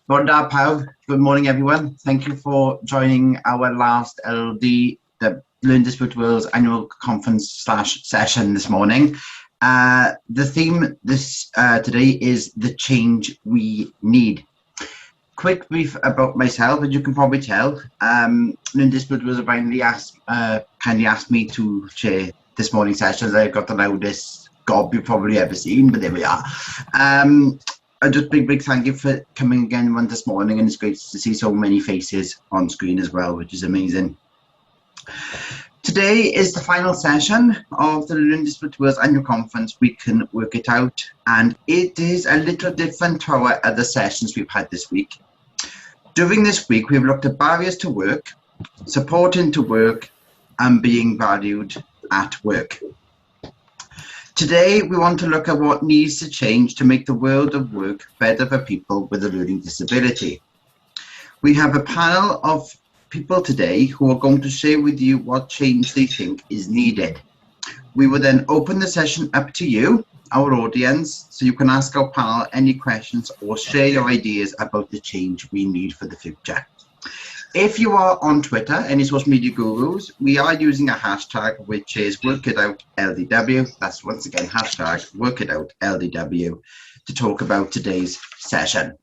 Bonda Pau, good morning everyone. Thank you for joining our last LD, the Learn Disability World's annual conference / session this morning. The theme this today is the change we need. Quick brief about myself. As you can probably tell, Learn Disability World kindly asked me to chair this morning's session. I've got the loudest gob you've probably ever seen, but there we are. A just big thank you for coming again this morning, and it's great to see so many faces on screen as well, which is amazing. Today is the final session of the Learn Disability World's annual conference, We Can Work It Out, and it is a little different to our other sessions we've had this week. During this week, we've looked at barriers to work, supporting to work, and being valued at work. Today, we want to look at what needs to change to make the world of work better for people with a learning disability. We have a panel of people today who are going to share with you what change they think is needed. We will then open the session up to you, our audience, so you can ask our panel any questions or share your ideas about the change we need for the future. If you are on Twitter, any social media gurus, we are using a hashtag which is WorkItOutLDW. That's once again hashtag WorkItOutLDW to talk about today's session.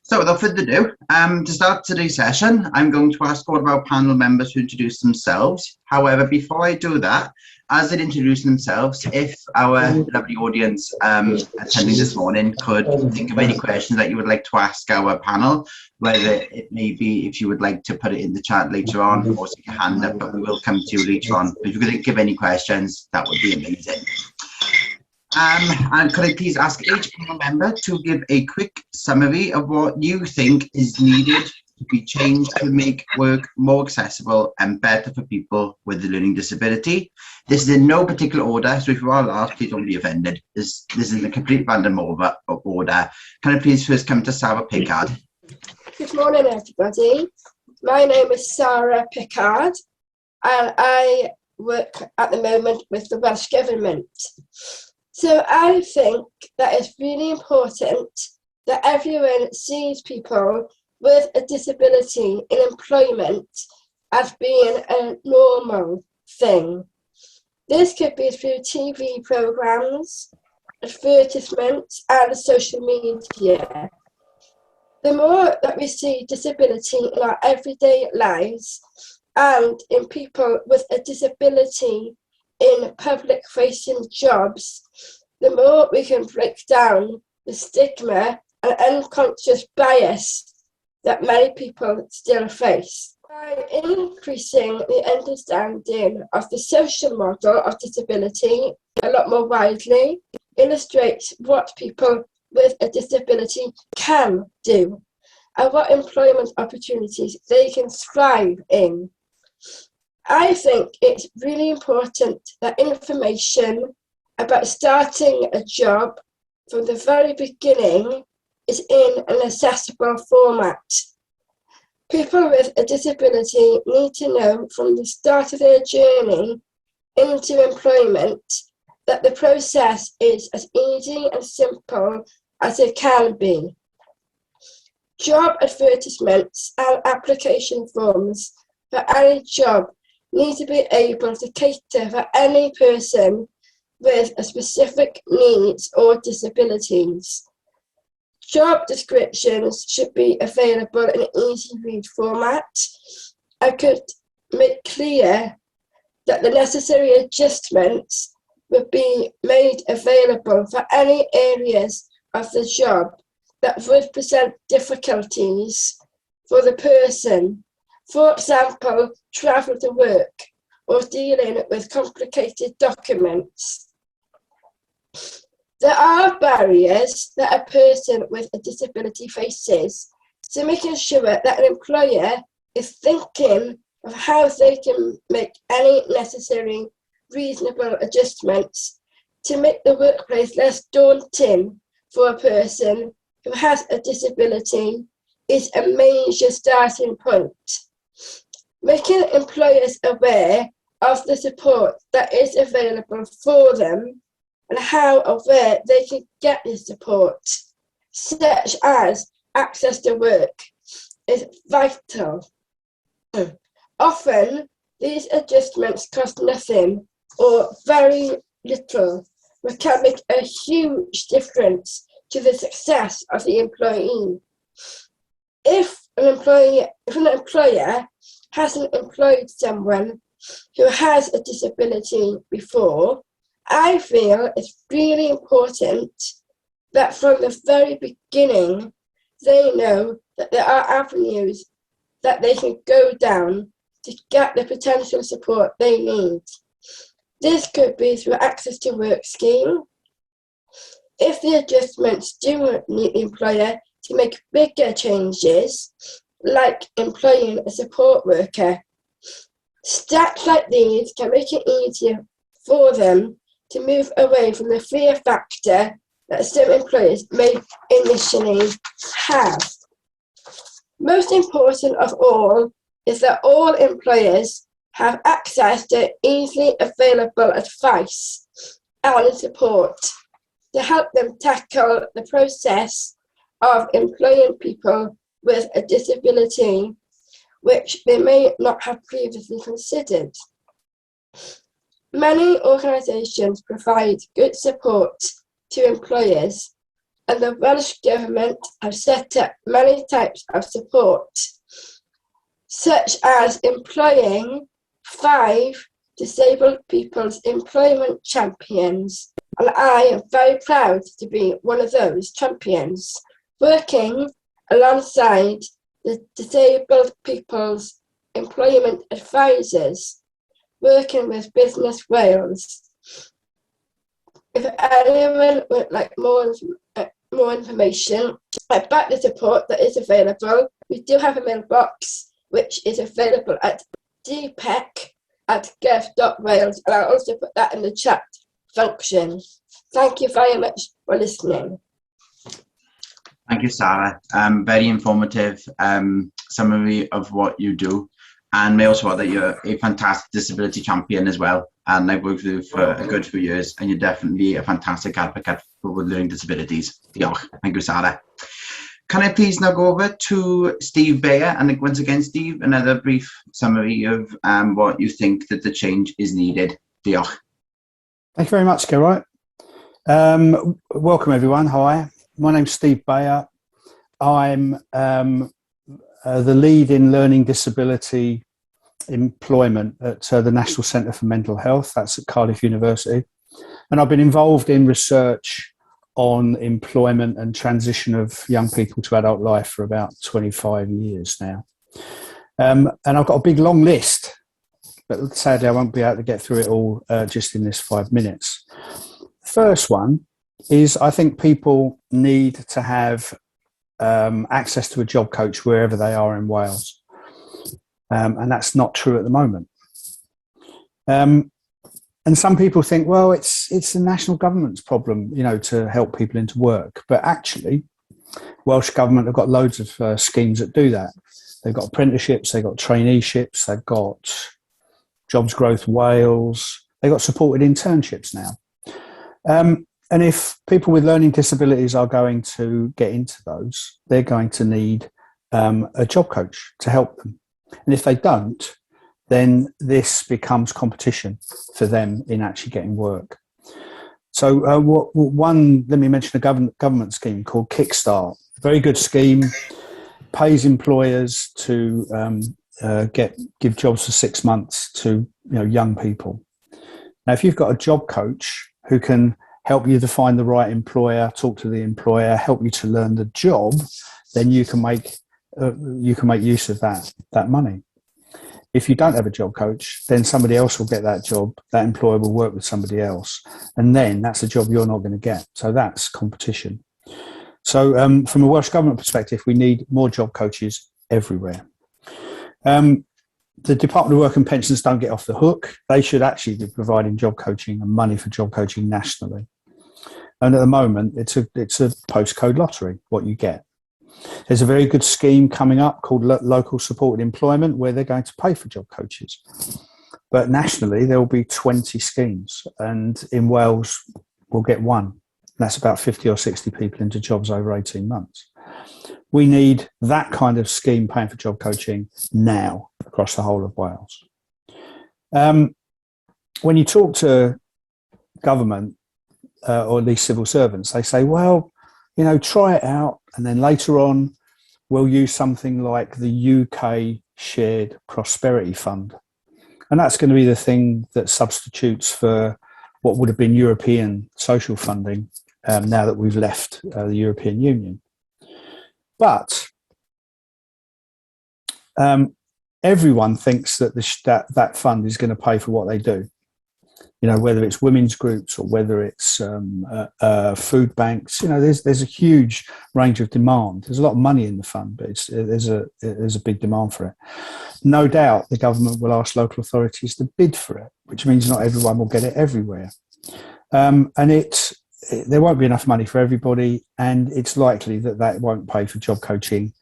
So without further ado, to start today's session, I'm going to ask all of our panel members to introduce themselves. However, before I do that, as they introduce themselves, if our lovely audience attending this morning could think of any questions that you would like to ask our panel, whether it may be if you would like to put it in the chat later on or stick your hand up, but we will come to you later on. If you could give any questions, that would be amazing. And could I please ask each panel member to give a quick summary of what you think is needed to be changed to make work more accessible and better for people with a learning disability. This is in no particular order, so if you are last, please don't be offended. This is a complete random order. Can I please first come to Sarah Piccard? Good morning, everybody. My name is Sarah Piccard, and I work at the moment with the Welsh Government. So I think that it's really important that everyone sees people with a disability in employment as being a normal thing. This could be through TV programs, advertisements, and social media. The more that we see disability in our everyday lives and in people with a disability in public-facing jobs, the more we can break down the stigma and unconscious bias that many people still face. By increasing the understanding of the social model of disability a lot more widely, illustrates what people with a disability can do and what employment opportunities they can thrive in. I think it's really important that information about starting a job from the very beginning is in an accessible format. People with a disability need to know from the start of their journey into employment that the process is as easy and simple as it can be. Job advertisements and application forms for any job need to be able to cater for any person with a specific needs or disabilities. Job descriptions should be available in an easy-read format. I could make clear that the necessary adjustments would be made available for any areas of the job that would present difficulties for the person. For example, travel to work or dealing with complicated documents. There are barriers that a person with a disability faces, so making sure that an employer is thinking of how they can make any necessary reasonable adjustments to make the workplace less daunting for a person who has a disability is a major starting point. Making employers aware of the support that is available for them and how or where they can get the support such as access to work, is vital. Often, these adjustments cost nothing or very little, but can make a huge difference to the success of the employee. If an employer hasn't employed someone who has a disability before, I feel it's really important that from the very beginning, they know that there are avenues that they can go down to get the potential support they need. This could be through access to work scheme. If the adjustments do need the employer to make bigger changes, like employing a support worker, steps like these can make it easier for them to move away from the fear factor that some employers may initially have. Most important of all is that all employers have access to easily available advice and support to help them tackle the process of employing people with a disability which they may not have previously considered. Many organisations provide good support to employers, and the Welsh Government have set up many types of support, such as employing 5 disabled people's employment champions, and I am very proud to be one of those champions, working alongside the Disabled People's Employment Advisors, working with Business Wales. If anyone would like more information about the support that is available, we do have a mailbox which is available at dpec@gov.wales, and I'll also put that in the chat function. Thank you very much for listening. Thank you, Sarah. Very informative summary of what you do. And may also add that you're a fantastic disability champion as well. And I've worked with you for a good few years, and you're definitely a fantastic advocate for with learning disabilities. Diolch. Thank you, Sarah. Can I please now go over to Steve Bayer? And once again, Steve, another brief summary of what you think that the change is needed. Diolch. Thank you very much, Gerard. Welcome, everyone. Hi, my name's Steve Bayer. I'm the lead in learning disability employment at the National Centre for Mental Health. That's at Cardiff University. And I've been involved in research on employment and transition of young people to adult life for about 25 years now. And I've got a big long list, but sadly I won't be able to get through it all just in this 5 minutes. First one is, I think people need to have access to a job coach wherever they are in Wales. And that's not true at the moment. And some people think, well, it's the national government's problem, you know, to help people into work. But actually, Welsh Government have got loads of schemes that do that. They've got apprenticeships, they've got traineeships, they've got Jobs Growth Wales, they've got supported internships now. And if people with learning disabilities are going to get into those, they're going to need a job coach to help them. And if they don't, then this becomes competition for them in actually getting work. So let me mention a government scheme called Kickstart. Very good scheme, pays employers to give jobs for 6 months to young people. Now, if you've got a job coach who can help you to find the right employer, talk to the employer, help you to learn the job, then you can make use of that money. If you don't have a job coach, then somebody else will get that job. That employer will work with somebody else, and then that's a job you're not going to get. So that's competition. So from a Welsh Government perspective, we need more job coaches everywhere. The Department of Work and Pensions don't get off the hook. They should actually be providing job coaching and money for job coaching nationally. And at the moment, it's a postcode lottery, what you get. There's a very good scheme coming up called Local Supported Employment, where they're going to pay for job coaches. But nationally, there will be 20 schemes, and in Wales, we'll get one. That's about 50 or 60 people into jobs over 18 months. We need that kind of scheme paying for job coaching now across the whole of Wales. When you talk to government or at least civil servants, they say, well, try it out, and then later on we'll use something like the UK Shared Prosperity Fund. And that's going to be the thing that substitutes for what would have been European social funding now that we've left the European Union. But everyone thinks that that fund is going to pay for what they do. Whether it's women's groups or whether it's food banks, there's a huge range of demand. There's a lot of money in the fund, but there's a big demand for it. No doubt the government will ask local authorities to bid for it, which means not everyone will get it everywhere. And there won't be enough money for everybody, and it's likely that won't pay for job coaching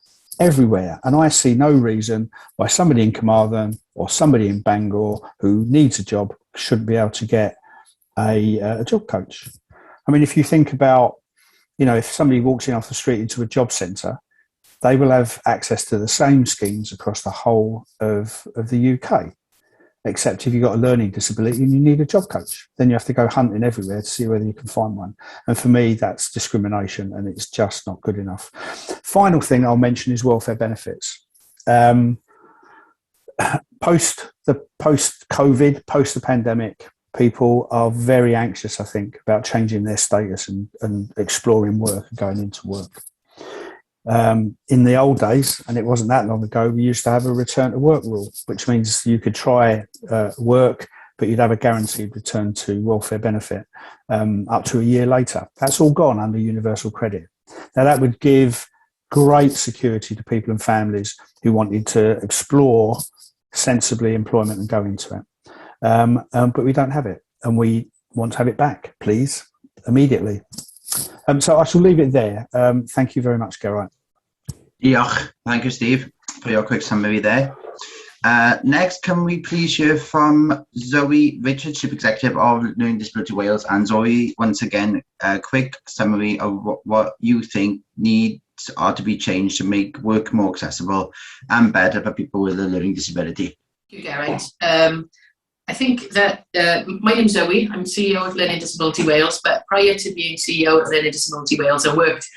everywhere. And I see no reason why somebody in Carmarthen or somebody in Bangor who needs a job shouldn't be able to get a job coach. I mean, if you think about, if somebody walks in off the street into a job centre, they will have access to the same schemes across the whole of the UK, except if you've got a learning disability and you need a job coach, then you have to go hunting everywhere to see whether you can find one. And for me, that's discrimination, and it's just not good enough. Final thing I'll mention is welfare benefits. Post-COVID, post the pandemic, people are very anxious, I think, about changing their status and exploring work and going into work. In the old days, and it wasn't that long ago, we used to have a return to work rule, which means you could try work, but you'd have a guaranteed return to welfare benefit up to a year later. That's all gone under universal credit. Now, that would give great security to people and families who wanted to explore sensibly employment and go into it. But we don't have it, and we want to have it back, please, immediately. So I shall leave it there. Thank you very much, Geraint. Diolch. Thank you, Steve, for your quick summary there. Next, can we please hear from Zoe Richards, Chief Executive of Learning Disability Wales, and Zoe, once again, a quick summary of what you think needs are to be changed to make work more accessible and better for people with a learning disability. Thank you, Geraint. I think that my name's Zoe. I'm CEO of Learning Disability Wales, but prior to being CEO of Learning Disability Wales, I worked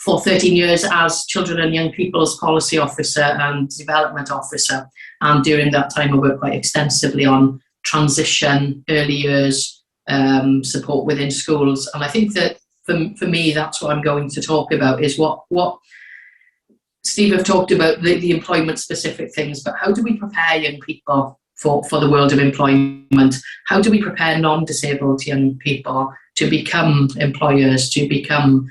for 13 years as Children and Young People's Policy Officer and Development Officer. And during that time, I worked quite extensively on transition, early years, support within schools. And I think that for me, that's what I'm going to talk about, is what Steve have talked about, the employment-specific things, but how do we prepare young people for the world of employment? How do we prepare non-disabled young people to become employers, to become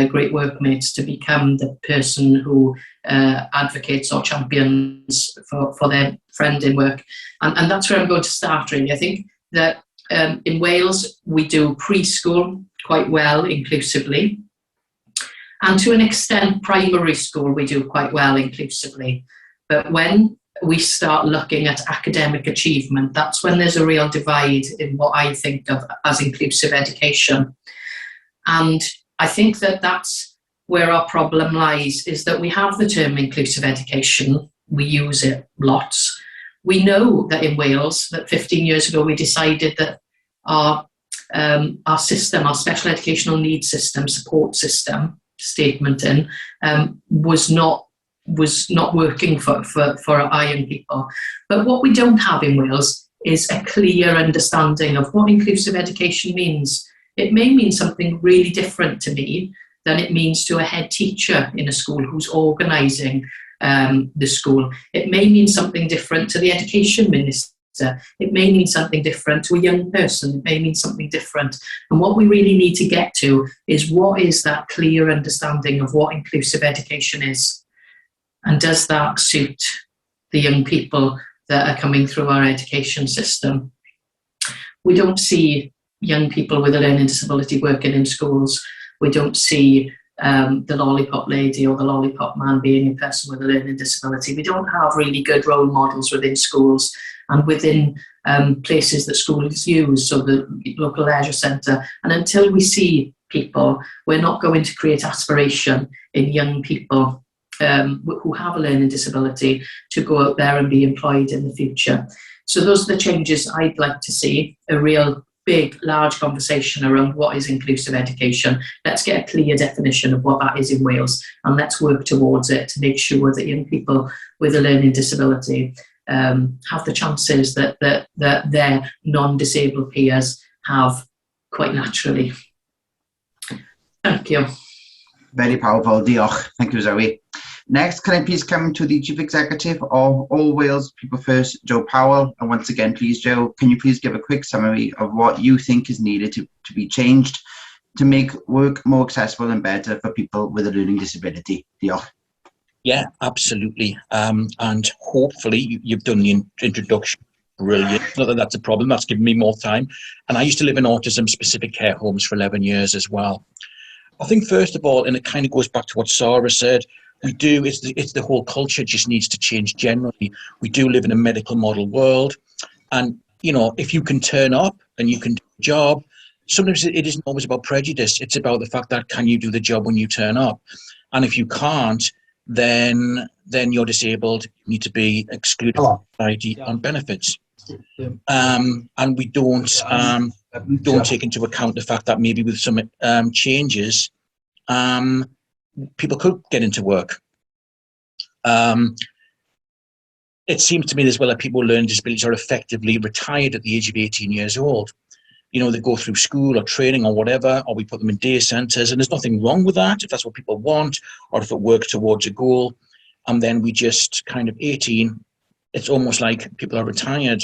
great workmates, to become the person who advocates or champions for their friend in work? And that's where I'm going to start, really. I think that in Wales, we do preschool quite well inclusively. And to an extent, primary school, we do quite well inclusively. But when we start looking at academic achievement, that's when there's a real divide in what I think of as inclusive education. And I think that that's where our problem lies, is that we have the term inclusive education. We use it lots. We know that in Wales, that 15 years ago, we decided that our system, our special educational needs system, support system, statement in, was not working for our young people. But what we don't have in Wales is a clear understanding of what inclusive education means. It may mean something really different to me than it means to a head teacher in a school who's organising the school. It may mean something different to the education minister. It may mean something different to a young person. It may mean something different. And what we really need to get to is, what is that clear understanding of what inclusive education is? And does that suit the young people that are coming through our education system? We don't see young people with a learning disability working in schools. We don't see the lollipop lady or the lollipop man being a person with a learning disability. We don't have really good role models within schools. and within places that schools use, so the local leisure centre. And until we see people, we're not going to create aspiration in young people who have a learning disability to go out there and be employed in the future. So those are the changes I'd like to see, a real big, large conversation around what is inclusive education. Let's get a clear definition of what that is in Wales, and let's work towards it to make sure that young people with a learning disability have the chances that their non-disabled peers have quite naturally. Thank you. Very powerful. Diolch. Thank you, Zoe. Next, can I please come to the Chief Executive of All Wales People First, Joe Powell. And once again, please, Joe, can you please give a quick summary of what you think is needed to be changed to make work more accessible and better for people with a learning disability? Diolch. Yeah, absolutely. And hopefully you've done the introduction. Brilliant. Not that that's a problem. That's given me more time. And I used to live in autism-specific care homes for 11 years as well. I think, first of all, and it kind of goes back to what Sarah said, it's the whole culture just needs to change generally. We do live in a medical model world. And, you know, if you can turn up and you can do the job, sometimes it isn't always about prejudice. It's about the fact that can you do the job when you turn up? And if you can't, then you're disabled, you need to be excluded from society on benefits. And we don't take into account the fact that maybe with some changes, people could get into work. It seems to me as well that people with learning disabilities are effectively retired at the age of 18 years old. You know, they go through school or training or whatever, or we put them in day centres, and there's nothing wrong with that if that's what people want, or if it works towards a goal. And then we just kind of 18, it's almost like people are retired.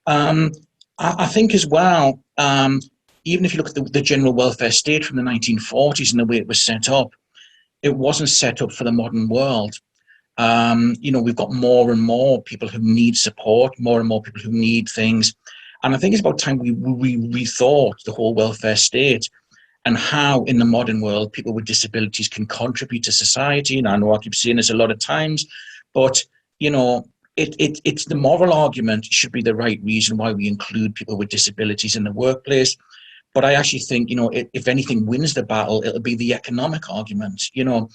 I think as well, even if you look at the general welfare state from the 1940s and the way it was set up, it wasn't set up for the modern world. You know, we've got more and more people who need support, more and more people who need things. And I think it's about time we rethought the whole welfare state and how in the modern world people with disabilities can contribute to society. And I know I keep saying this a lot of times, but, you know, it's the moral argument should be the right reason why we include people with disabilities in the workplace. But I actually think, you know, if anything wins the battle, it'll be the economic argument. You know,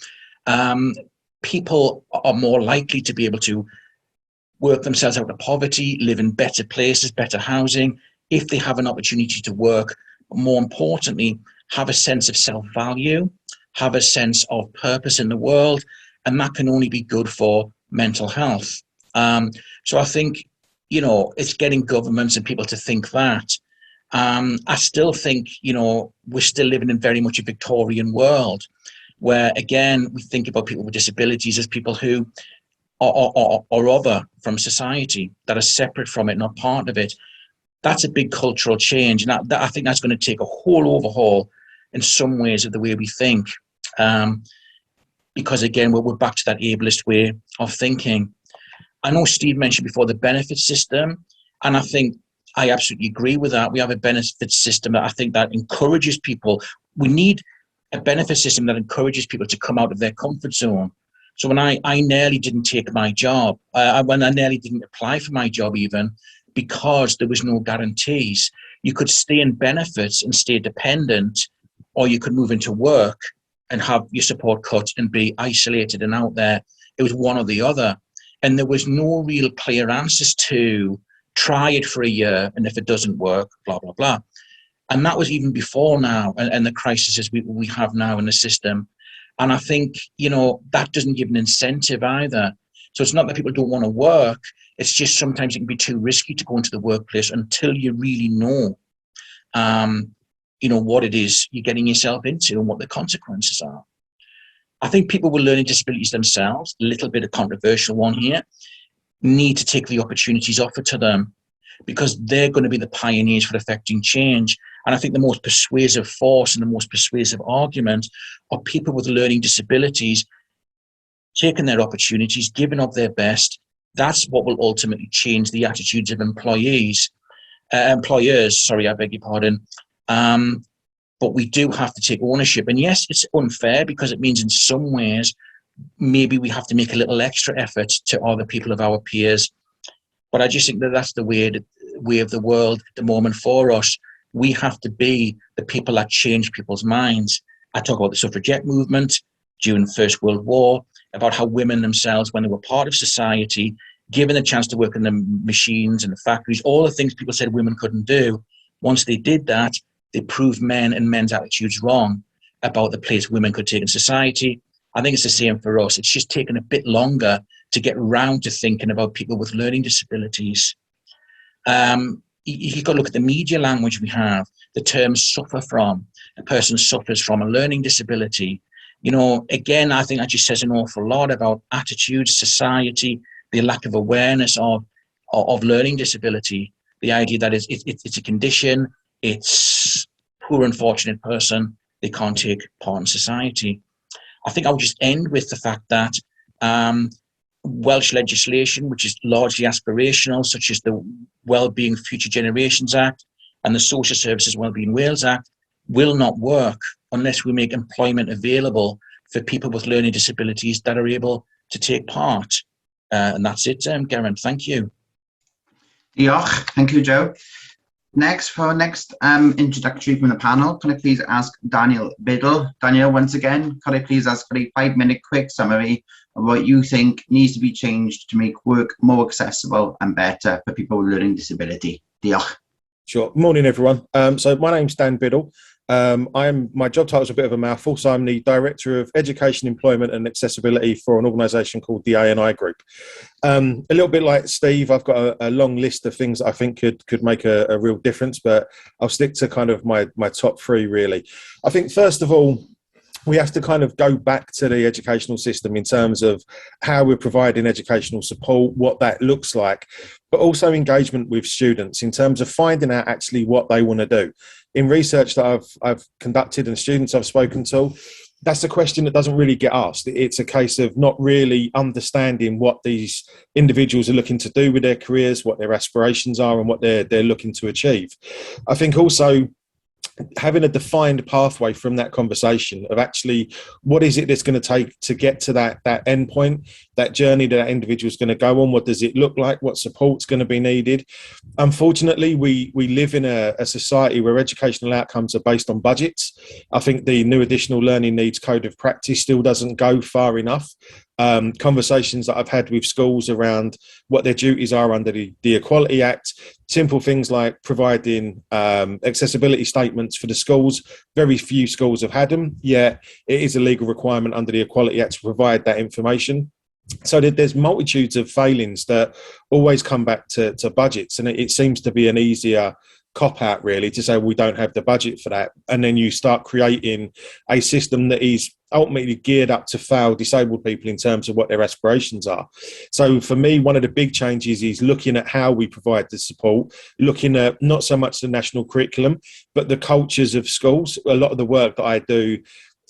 people are more likely to be able to work themselves out of poverty, live in better places, better housing, if they have an opportunity to work. More importantly, have a sense of self-value, have a sense of purpose in the world, and that can only be good for mental health. So I think, you know, it's getting governments and people to think that. I still think, you know, we're still living in very much a Victorian world where, again, we think about people with disabilities as people who are other from society, that are separate from it, not part of it. That's a big cultural change. And I think that's going to take a whole overhaul in some ways of the way we think. Because, again, we're back to that ableist way of thinking. I know Steve mentioned before the benefit system, and I think I absolutely agree with that. We have a benefit system that I think that encourages people. We need a benefit system that encourages people to come out of their comfort zone. So when I nearly didn't take my job, when I nearly didn't apply for my job even, because there was no guarantees. You could stay in benefits and stay dependent, or you could move into work and have your support cut and be isolated and out there. It was one or the other. And there was no real clear answers to try it for a year, and if it doesn't work, blah, blah, blah. And that was even before now, and the crises we have now in the system. And I think, you know, that doesn't give an incentive either. So it's not that people don't want to work, it's just sometimes it can be too risky to go into the workplace until you really know, you know, what it is you're getting yourself into and what the consequences are. I think people with learning disabilities themselves, a little bit of controversial one here, need to take the opportunities offered to them, because they're going to be the pioneers for affecting change. And I think the most persuasive force and the most persuasive argument are people with learning disabilities taking their opportunities, giving up their best. That's what will ultimately change the attitudes of employers, sorry, I beg your pardon. But we do have to take ownership. And yes, it's unfair because it means in some ways, maybe we have to make a little extra effort to other people of our peers. But I just think that that's the way of the world at the moment for us. We have to be the people that change people's minds. I talk about the suffragette movement during the First World War, about how women themselves, when they were part of society, given the chance to work in the machines and the factories, all the things people said women couldn't do, once they did that, they proved men and men's attitudes wrong about the place women could take in society. I think it's the same for us. It's just taken a bit longer to get around to thinking about people with learning disabilities. You've got to look at the media language we have, the term suffer from, a person suffers from a learning disability. You know, again, I think that just says an awful lot about attitudes, society, the lack of awareness of learning disability, the idea that it's a condition, it's poor unfortunate person, they can't take part in society. I think I'll just end with the fact that Welsh legislation, which is largely aspirational, such as the Wellbeing Future Generations Act and the Social Services Wellbeing Wales Act, will not work unless we make employment available for people with learning disabilities that are able to take part. And that's it, Geraint. Thank you. Diolch. Thank you, Joe. Next, for our next introductory from the panel, can I please ask Daniel Biddle? Daniel, once again, could I please ask for a 5-minute quick summary of what you think needs to be changed to make work more accessible and better for people with learning disability? Diolch. Sure. Morning, everyone. So my name's Dan Biddle. My job title is a bit of a mouthful, so I'm the Director of Education, Employment and Accessibility for an organisation called the A&I Group. A little bit like Steve, I've got a long list of things that I think could make a real difference, but I'll stick to kind of my top 3 really. I think first of all, we have to kind of go back to the educational system in terms of how we're providing educational support, what that looks like, but also engagement with students in terms of finding out actually what they want to do. In research that I've conducted and students I've spoken to, that's a question that doesn't really get asked. It's a case of not really understanding what these individuals are looking to do with their careers, what their aspirations are and what they're looking to achieve. I think also having a defined pathway from that conversation of actually what is it that's going to take to get to that end point, that journey that individual is going to go on, what does it look like, what support's going to be needed. Unfortunately, we live in a society where educational outcomes are based on budgets. I think the new additional learning needs code of practice still doesn't go far enough. Conversations that I've had with schools around what their duties are under the Equality Act, simple things like providing accessibility statements for the schools. Very few schools have had them, yet it is a legal requirement under the Equality Act to provide that information. So there's multitudes of failings that always come back to budgets, and it seems to be an easier cop-out really to say we don't have the budget for that, and then you start creating a system that is ultimately geared up to fail disabled people in terms of what their aspirations are. So for me, one of the big changes is looking at how we provide the support, looking at not so much the national curriculum, but the cultures of schools. A lot of the work that I do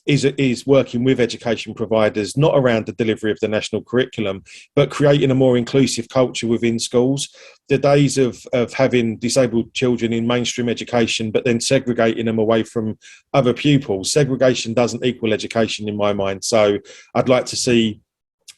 is working with education providers, not around the delivery of the national curriculum, but creating a more inclusive culture within schools. The days of having disabled children in mainstream education, but then segregating them away from other pupils, segregation doesn't equal education in my mind. So I'd like to see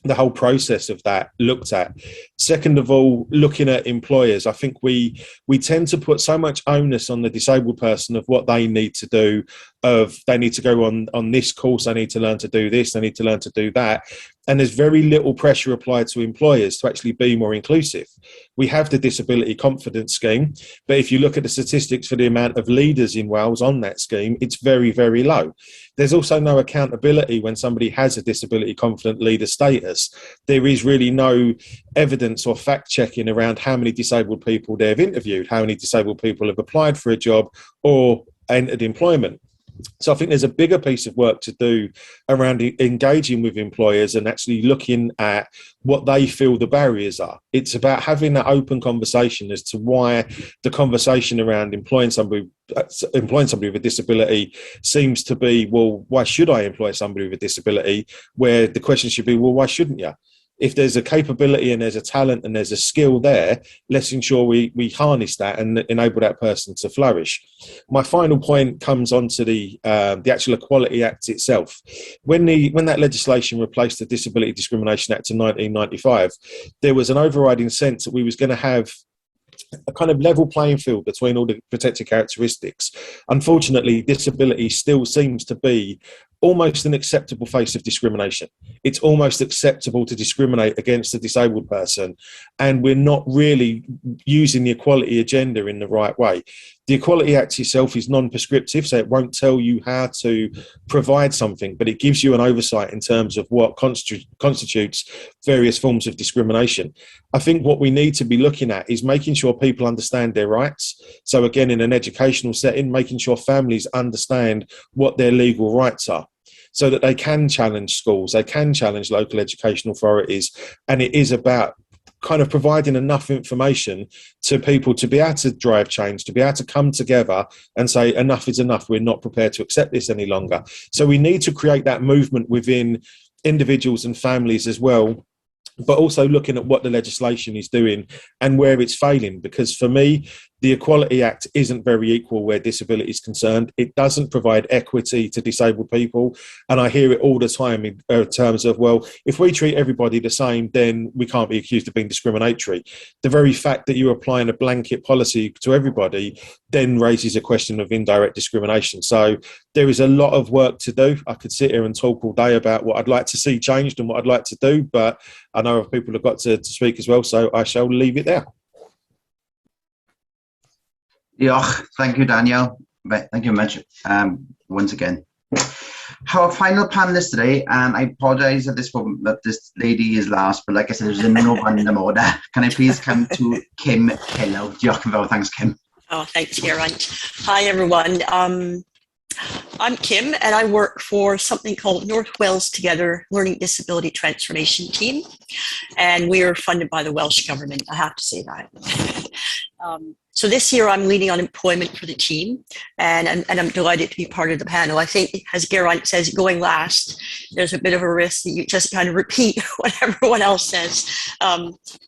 the whole process of that looked at. Second of all, looking at employers, I think we tend to put so much onus on the disabled person of what they need to do, of they need to go on this course, they need to learn to do this, they need to learn to do that. And there's very little pressure applied to employers to actually be more inclusive. We have the Disability Confidence Scheme, but if you look at the statistics for the amount of leaders in Wales on that scheme, it's very, very low. There's also no accountability when somebody has a disability confident leader status. There is really no evidence or fact checking around how many disabled people they've interviewed, how many disabled people have applied for a job or entered employment. So I think there's a bigger piece of work to do around engaging with employers and actually looking at what they feel the barriers are. It's about having that open conversation as to why the conversation around employing somebody with a disability seems to be, well, why should I employ somebody with a disability? Where the question should be, well, why shouldn't you? if there's a capability and there's a talent and there's a skill there, let's ensure we harness that and enable that person to flourish. My final point comes on to the actual Equality Act itself. When that legislation replaced the Disability Discrimination Act in 1995, there was an overriding sense that we was going to have a kind of level playing field between all the protected characteristics. Unfortunately, disability still seems to be almost an acceptable face of discrimination. It's almost acceptable to discriminate against a disabled person, and we're not really using the equality agenda in the right way. The Equality Act itself is non-prescriptive, so it won't tell you how to provide something, but it gives you an oversight in terms of what constitutes various forms of discrimination. I think what we need to be looking at is making sure people understand their rights. So again, in an educational setting, making sure families understand what their legal rights are, so that they can challenge schools, they can challenge local education authorities, and it is about kind of providing enough information to people to be able to drive change, to be able to come together and say enough is enough, we're not prepared to accept this any longer. So we need to create that movement within individuals and families as well, but also looking at what the legislation is doing and where it's failing. Because for me, the Equality Act isn't very equal where disability is concerned. It doesn't provide equity to disabled people. And I hear it all the time in terms of, well, if we treat everybody the same, then we can't be accused of being discriminatory. The very fact that you're applying a blanket policy to everybody then raises a question of indirect discrimination. So there is a lot of work to do. I could sit here and talk all day about what I'd like to see changed and what I'd like to do, but I know other people have got to speak as well, so I shall leave it there. Diolch. Thank you, Daniel. Thank you much once again. Our final panelist today, and I apologise at this moment that this lady is last, but like I said, there's no random order. Can I please come to Kim Pillow? Diolch yn fawr. Thanks, Kim. Oh, thanks, Geraint. Hi, everyone. I'm Kim, and I work for something called North Wales Together Learning Disability Transformation Team, and we are funded by the Welsh Government. I have to say that. So this year I'm leading on employment for the team, and I'm delighted to be part of the panel. I think, as Geraint says, going last, there's a bit of a risk that you just kind of repeat what everyone else says.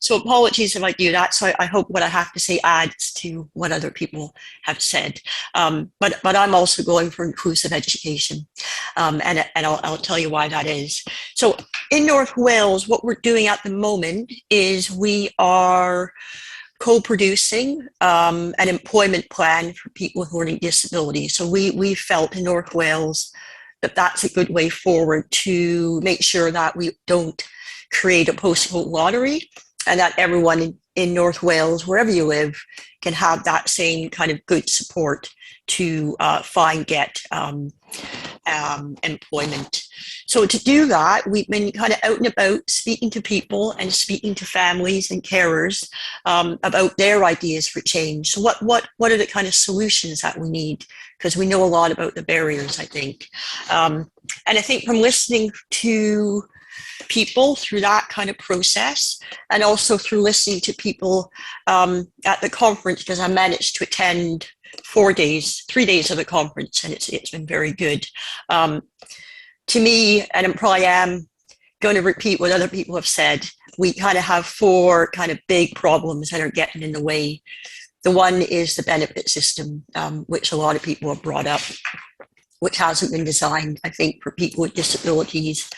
So apologies if I do that. So I hope what I have to say adds to what other people have said. But I'm also going for inclusive education, and I'll tell you why that is. So in North Wales, what we're doing at the moment is we are co-producing an employment plan for people with learning disabilities. So we felt in North Wales that that's a good way forward to make sure that we don't create a postcode lottery, and that everyone in North Wales, wherever you live, can have that same kind of good support to get employment. So to do that, we've been kind of out and about speaking to people and speaking to families and carers about their ideas for change. So what are the kind of solutions that we need? Because we know a lot about the barriers, I think. And I think from listening to people through that kind of process, and also through listening to people at the conference, because I managed to attend 3 days of the conference, and it's been very good. To me, and I probably am going to repeat what other people have said, we kind of have 4 kind of big problems that are getting in the way. The one is the benefit system, which a lot of people have brought up, which hasn't been designed, I think, for people with disabilities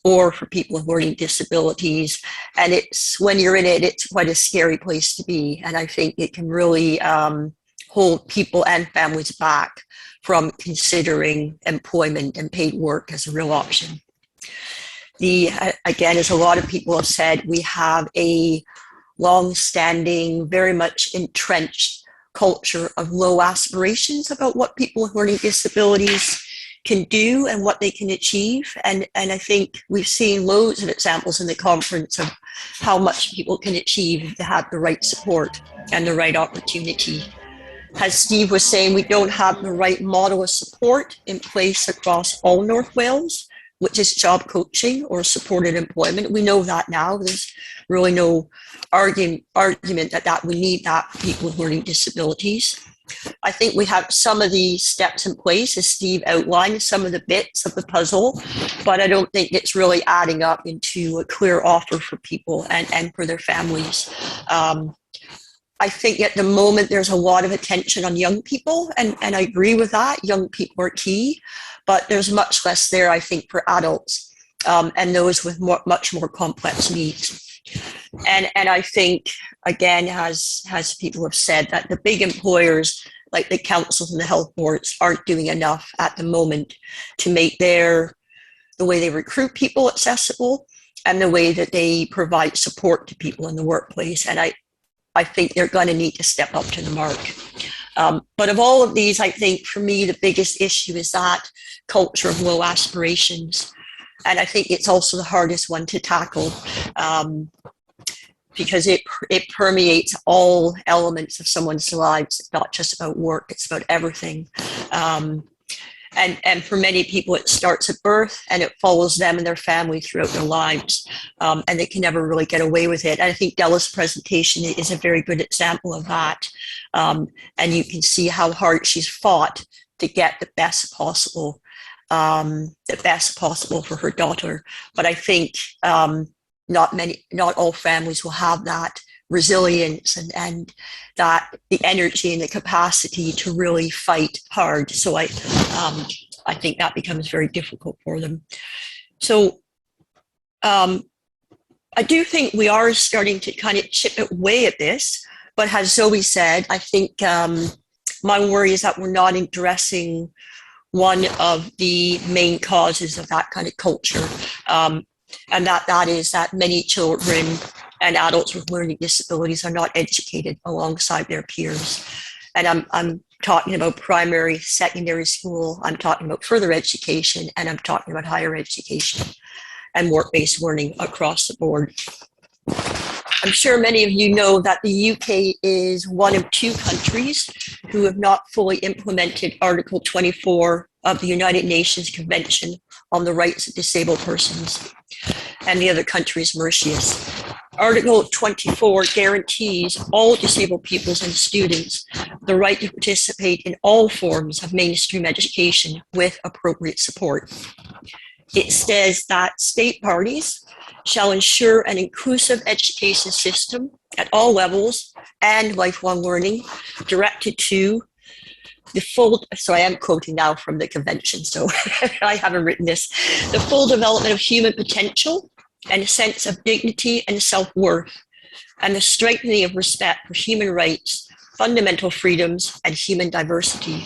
or for people with learning disabilities. And it's, when you're in it, it's quite a scary place to be. And I think it can really hold people and families back from considering employment and paid work as a real option. Again, as a lot of people have said, we have a long-standing, very much entrenched culture of low aspirations about what people with learning disabilities can do and what they can achieve. And I think we've seen loads of examples in the conference of how much people can achieve if they have the right support and the right opportunity. As Steve was saying, we don't have the right model of support in place across all North Wales, which is job coaching or supported employment. We know that now. There's really no argument that we need that for people with learning disabilities. I think we have some of the steps in place, as Steve outlined, some of the bits of the puzzle, but I don't think it's really adding up into a clear offer for people and for their families. I think at the moment there's a lot of attention on young people, and I agree with that. Young people are key, but there's much less there, I think, for adults and those with much more complex needs. And I think, again, as people have said, that the big employers like the councils and the health boards aren't doing enough at the moment to make the way they recruit people accessible and the way that they provide support to people in the workplace. And I think they're going to need to step up to the mark. But of all of these, I think for me, the biggest issue is that culture of low aspirations. And I think it's also the hardest one to tackle because it permeates all elements of someone's lives. It's not just about work, it's about everything. And for many people, it starts at birth and it follows them and their family throughout their lives. And they can never really get away with it. And I think Della's presentation is a very good example of that. And you can see how hard she's fought to get the best possible for her daughter. But I think not all families will have that resilience and that the energy and the capacity to really fight hard. So I think that becomes very difficult for them. So I do think we are starting to kind of chip away at this, but as Zoe said, I think my worry is that we're not addressing one of the main causes of that kind of culture. And that is that many children and adults with learning disabilities are not educated alongside their peers. And I'm talking about primary, secondary school, I'm talking about further education, and I'm talking about higher education and work-based learning across the board. I'm sure many of you know that the UK is one of 2 countries who have not fully implemented Article 24 of the United Nations Convention on the Rights of Disabled Persons, and the other country is Mauritius. Article 24 guarantees all disabled peoples and students the right to participate in all forms of mainstream education with appropriate support. It says that state parties shall ensure an inclusive education system at all levels and lifelong learning directed to the full, so I am quoting now from the convention, so I haven't written this, the full development of human potential and a sense of dignity and self-worth, and the strengthening of respect for human rights, fundamental freedoms, and human diversity.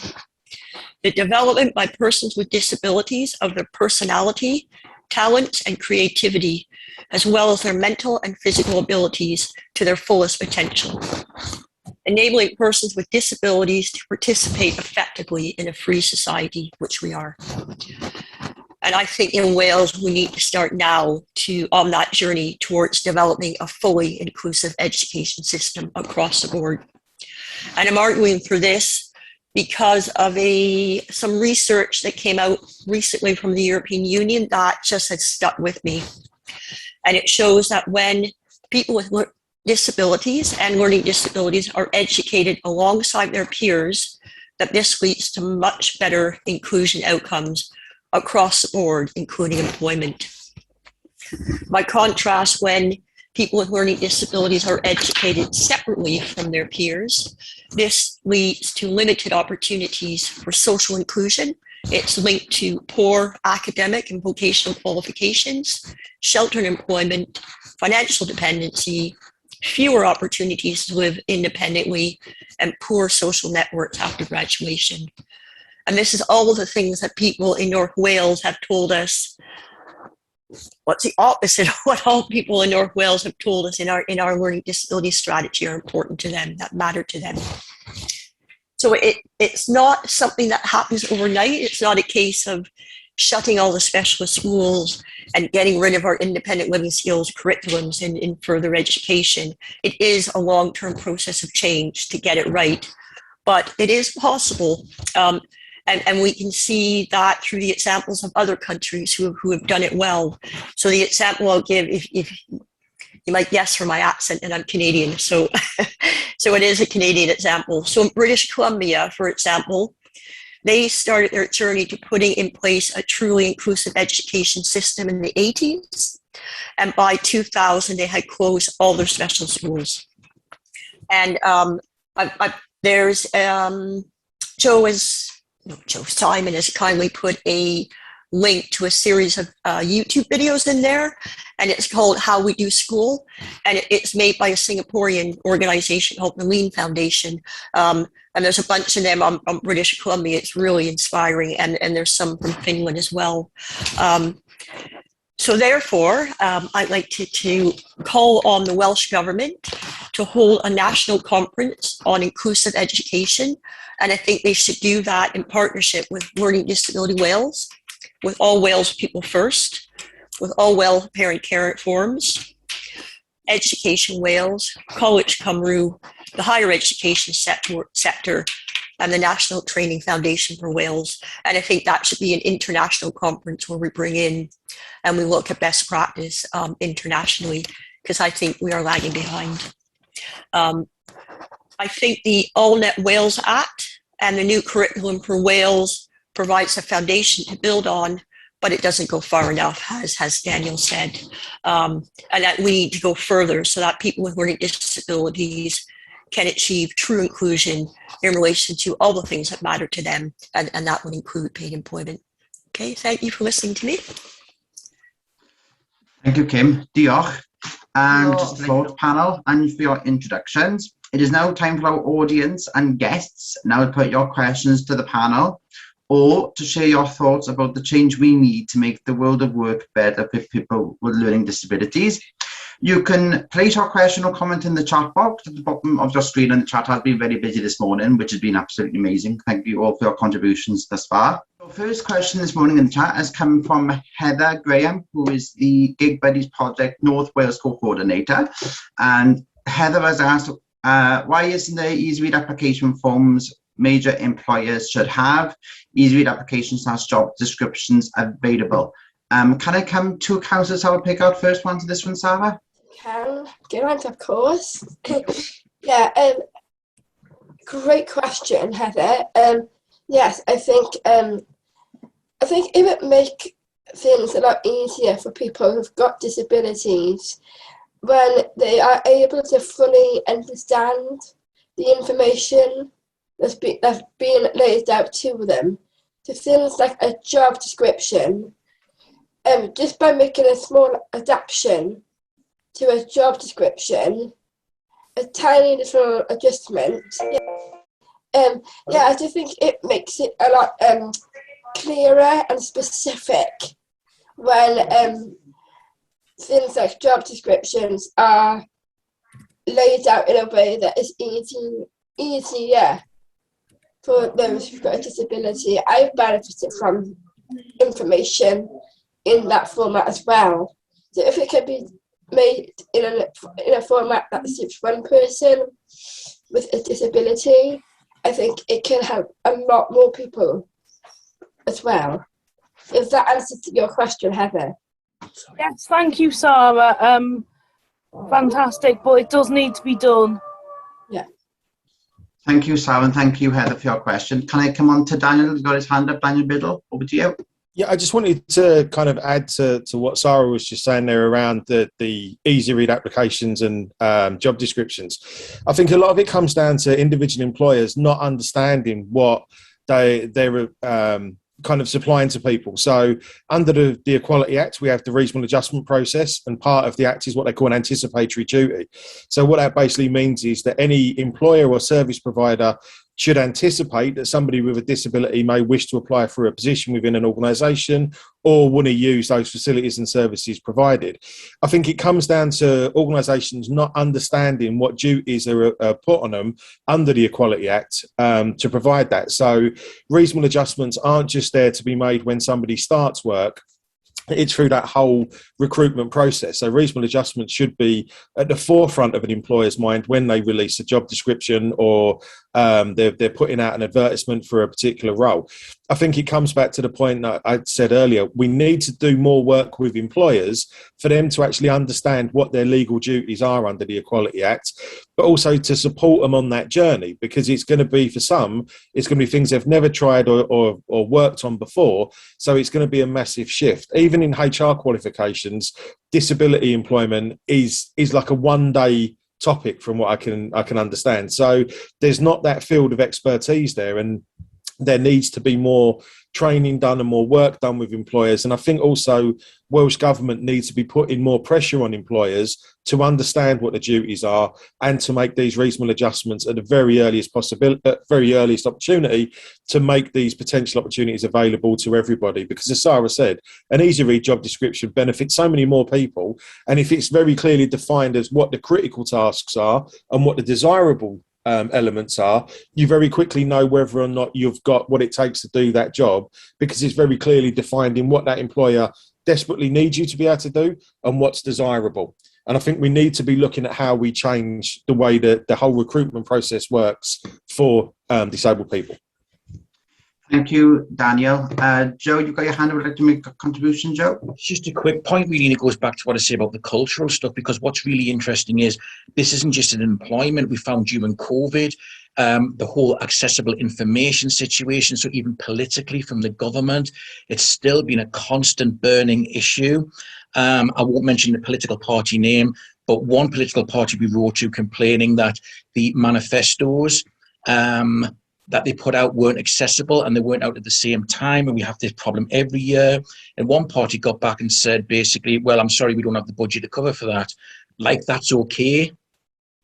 The development by persons with disabilities of their personality, talents, and creativity, as well as their mental and physical abilities to their fullest potential. Enabling persons with disabilities to participate effectively in a free society, which we are. And I think in Wales, we need to start now on that journey towards developing a fully inclusive education system across the board. And I'm arguing for this because of some research that came out recently from the European Union that just has stuck with me. And it shows that when people with disabilities and learning disabilities are educated alongside their peers, that this leads to much better inclusion outcomes across the board, including employment. By contrast, when people with learning disabilities are educated separately from their peers, this leads to limited opportunities for social inclusion. It's linked to poor academic and vocational qualifications, sheltered employment, financial dependency, fewer opportunities to live independently, and poor social networks after graduation. And this is all of the things that people in North Wales have told us. What's the opposite of what all people in North Wales have told us in our learning disability strategy are important to them, that matter to them. So it's not something that happens overnight. It's not a case of shutting all the specialist schools and getting rid of our independent living skills curriculums in further education. It is a long-term process of change to get it right, but it is possible. And we can see that through the examples of other countries who have done it well. So the example I'll give, if you might guess from my accent, and I'm Canadian, so it is a Canadian example. So in British Columbia, for example, They started their journey to putting in place a truly inclusive education system in the 80s. And by 2000, they had closed all their special schools. And there's Joe Simon has kindly put a link to a series of YouTube videos in there, and it's called How We Do School, and it's made by a Singaporean organization called the Lean Foundation, and there's a bunch of them on British Columbia. It's really inspiring, and there's some from Finland as well. So therefore, I'd like to call on the Welsh Government to hold a national conference on inclusive education, and I think they should do that in partnership with Learning Disability Wales, with All Wales People First, with All Wales Parent Care Forums, Education Wales, College Cymru, the higher education sector, and the National Training Foundation for Wales. And I think that should be an international conference where we bring in and we look at best practice internationally, because I think we are lagging behind. I think the AllNet Wales Act and the new curriculum for Wales provides a foundation to build on, but it doesn't go far enough, as Daniel said. And that we need to go further so that people with learning disabilities can achieve true inclusion in relation to all the things that matter to them, and that would include paid employment. Okay, thank you for listening to me. Thank you, Kim. Diolch. And just for the panel and for your introductions. It is now time for our audience and guests now to put your questions to the panel, or to share your thoughts about the change we need to make the world of work better for people with learning disabilities. You can place your question or comment in the chat box at the bottom of your screen, and the chat has been very busy this morning, which has been absolutely amazing. Thank you all for your contributions thus far. The first question this morning in the chat has come from Heather Graham, who is the Gig Buddies Project North Wales co-coordinator. And Heather has asked, why isn't there easy read application forms major employers should have? Easy read applications has job descriptions available. Can I come to Councillor Sarah Pickard first one to this one, Sarah? Can, of course. Yeah, great question, Heather. Yes, I think it would make things a lot easier for people who've got disabilities when they are able to fully understand the information that's being laid out to them. So things like a job description, just by making a small adaptation to a job description, a tiny little adjustment. I do think it makes it a lot clearer and specific when things like job descriptions are laid out in a way that is easier for those who've got a disability. I've benefited from information in that format as well. So if it can be made in a format that suits one person with a disability, I think it can help a lot more people as well. If that answers your question, Heather. Yes, thank you, Sarah. Fantastic, but it does need to be done. Yeah. Thank you, Sarah, and thank you, Heather, for your question. Can I come on to Daniel? He's got his hand up. Daniel Biddle, over to you. Yeah, I just wanted to kind of add to what Sarah was just saying there around the easy read applications and job descriptions. I think a lot of it comes down to individual employers not understanding what they're kind of supplying to people. So under the Equality Act, we have the reasonable adjustment process, and part of the Act is what they call an anticipatory duty. So what that basically means is that any employer or service provider should anticipate that somebody with a disability may wish to apply for a position within an organisation or want to use those facilities and services provided. I think it comes down to organisations not understanding what duties are put on them under the Equality Act to provide that. So reasonable adjustments aren't just there to be made when somebody starts work. it's through that whole recruitment process. So reasonable adjustments should be at the forefront of an employer's mind when they release a job description or they're putting out an advertisement for a particular role. I think it comes back to the point that I said earlier. We need to do more work with employers for them to actually understand what their legal duties are under the Equality Act, but also to support them on that journey, because it's going to be, for some, it's going to be things they've never tried or worked on before. So it's going to be a massive shift. Even in HR qualifications, disability employment is like a one-day topic from what I can understand. So there's not that field of expertise there, and there needs to be more training done and more work done with employers. And I think also Welsh Government needs to be putting more pressure on employers to understand what the duties are and to make these reasonable adjustments at the very earliest opportunity to make these potential opportunities available to everybody. Because as Sarah said, an easy read job description benefits so many more people. And if it's very clearly defined as what the critical tasks are and what the desirable elements are, you very quickly know whether or not you've got what it takes to do that job, because it's very clearly defined in what that employer desperately needs you to be able to do and what's desirable. And I think we need to be looking at how we change the way that the whole recruitment process works for disabled people. Thank you, Daniel. Joe, you've got your hand up. Would you like to make a contribution, Joe? Just a quick point, really, and it goes back to what I say about the cultural stuff, because what's really interesting is this isn't just an employment. We found during COVID, the whole accessible information situation, so even politically from the government, it's still been a constant burning issue. I won't mention the political party name, but one political party we wrote to complaining that the manifestos that they put out weren't accessible and they weren't out at the same time, and we have this problem every year. And one party got back and said basically, well, I'm sorry, we don't have the budget to cover for that. Like, that's okay.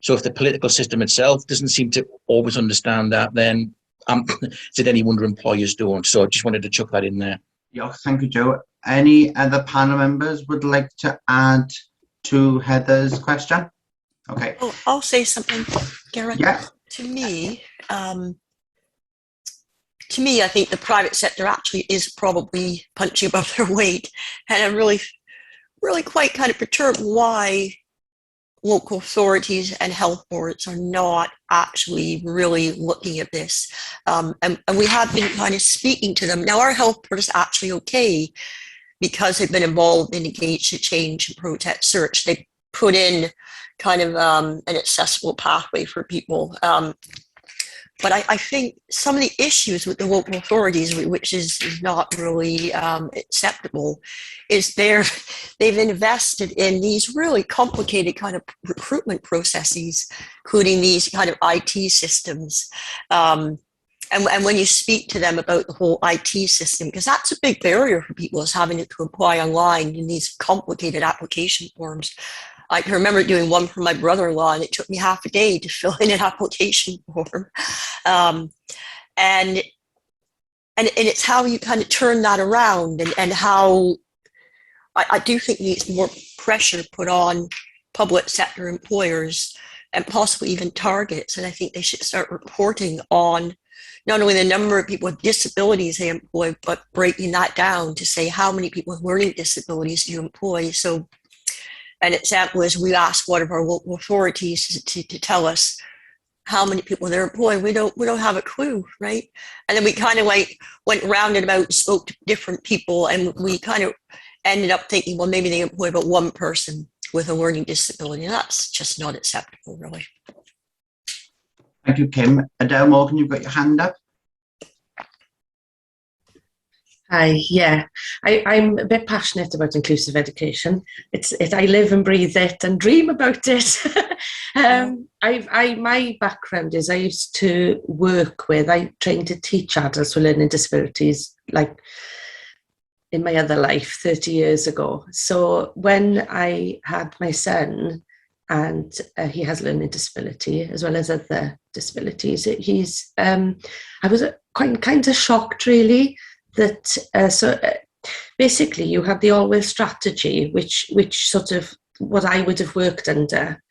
So if the political system itself doesn't seem to always understand that, then is it any wonder employers don't? So I just wanted to chuck that in there. Yeah, thank you, Joe. Any other panel members would like to add to Heather's question? Okay. Oh, I'll say something, Gareth. Yeah. To me, I think the private sector actually is probably punching above their weight, and I'm really quite kind of perturbed why local authorities and health boards are not actually really looking at this. And we have been kind of speaking to them. Now, our health board is actually okay because they've been involved in engaged to change and protect search. They put in kind of an accessible pathway for people. But I think some of the issues with the local authorities, which is not really acceptable, is they've invested in these really complicated kind of recruitment processes, including these kind of IT systems. And when you speak to them about the whole IT system, because that's a big barrier for people, is having to apply online in these complicated application forms. I can remember doing one for my brother-in-law, and it took me half a day to fill in an application form. And it's how you kind of turn that around, and how I do think needs more pressure put on public sector employers and possibly even targets. And I think they should start reporting on not only the number of people with disabilities they employ, but breaking that down to say how many people with learning disabilities do you employ. So an example is we asked one of our local authorities to tell us how many people they're employing. We don't have a clue, right? And then we kind of like went round and about and spoke to different people, and we kind of ended up thinking, well, maybe they employ about one person with a learning disability, and that's just not acceptable, really. Thank you, Kim. Adele Morgan, you've got your hand up. Hi, yeah, I'm a bit passionate about inclusive education. I live and breathe it and dream about it. My background is I used to I trained to teach adults with learning disabilities, like in my other life 30 years ago. So when I had my son, and he has learning disability as well as other disabilities, I was quite kind of shocked, really, that basically you have the always strategy, which sort of what I would have worked under,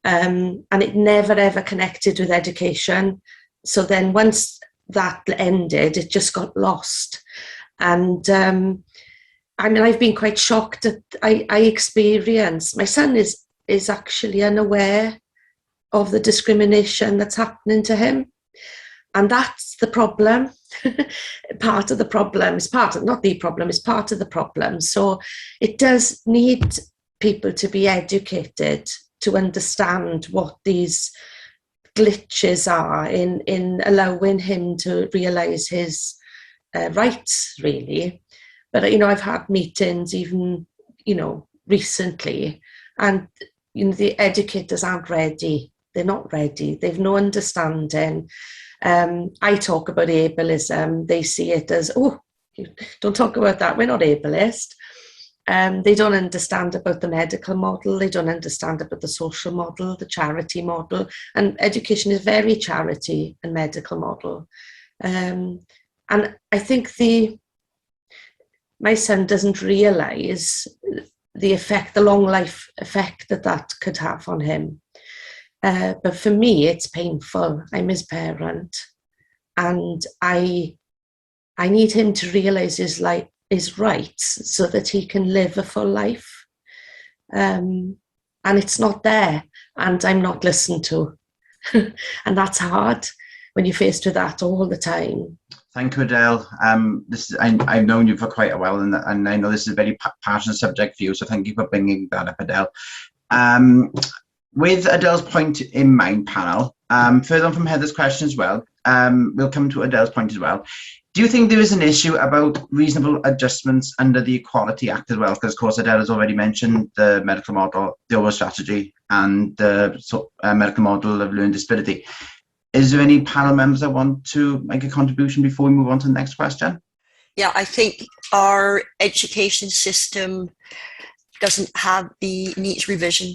and it never ever connected with education. So then once that ended, it just got lost. And I mean, I've been quite shocked at I experience. My son is actually unaware of the discrimination that's happening to him, and that's the problem. Part of the problem is not the problem, is part of the problem. So it does need people to be educated to understand what these glitches are in allowing him to realise his rights, really. But, I've had meetings even, recently, and, the educators aren't ready. They're not ready. They've no understanding. I talk about ableism. They see it as, oh, don't talk about that. We're not ableist. They don't understand about the medical model. They don't understand about the social model, the charity model. And education is very charity and medical model. And I think my son doesn't realise the long life effect that could have on him. But for me, it's painful. I'm his parent, and I need him to realise his rights so that he can live a full life. And it's not there, and I'm not listened to. And that's hard when you're faced with that all the time. Thank you, Adele. I've known you for quite a while, and I know this is a very passionate subject for you, so thank you for bringing that up, Adele. With Adele's point in mind, panel, further on from Heather's question as well, we'll come to Adele's point as well. Do you think there is an issue about reasonable adjustments under the Equality Act as well? Because, of course, Adele has already mentioned the medical model, the overall strategy, and the medical model of learning disability. Is there any panel members that want to make a contribution before we move on to the next question? Yeah, I think our education system needs revision.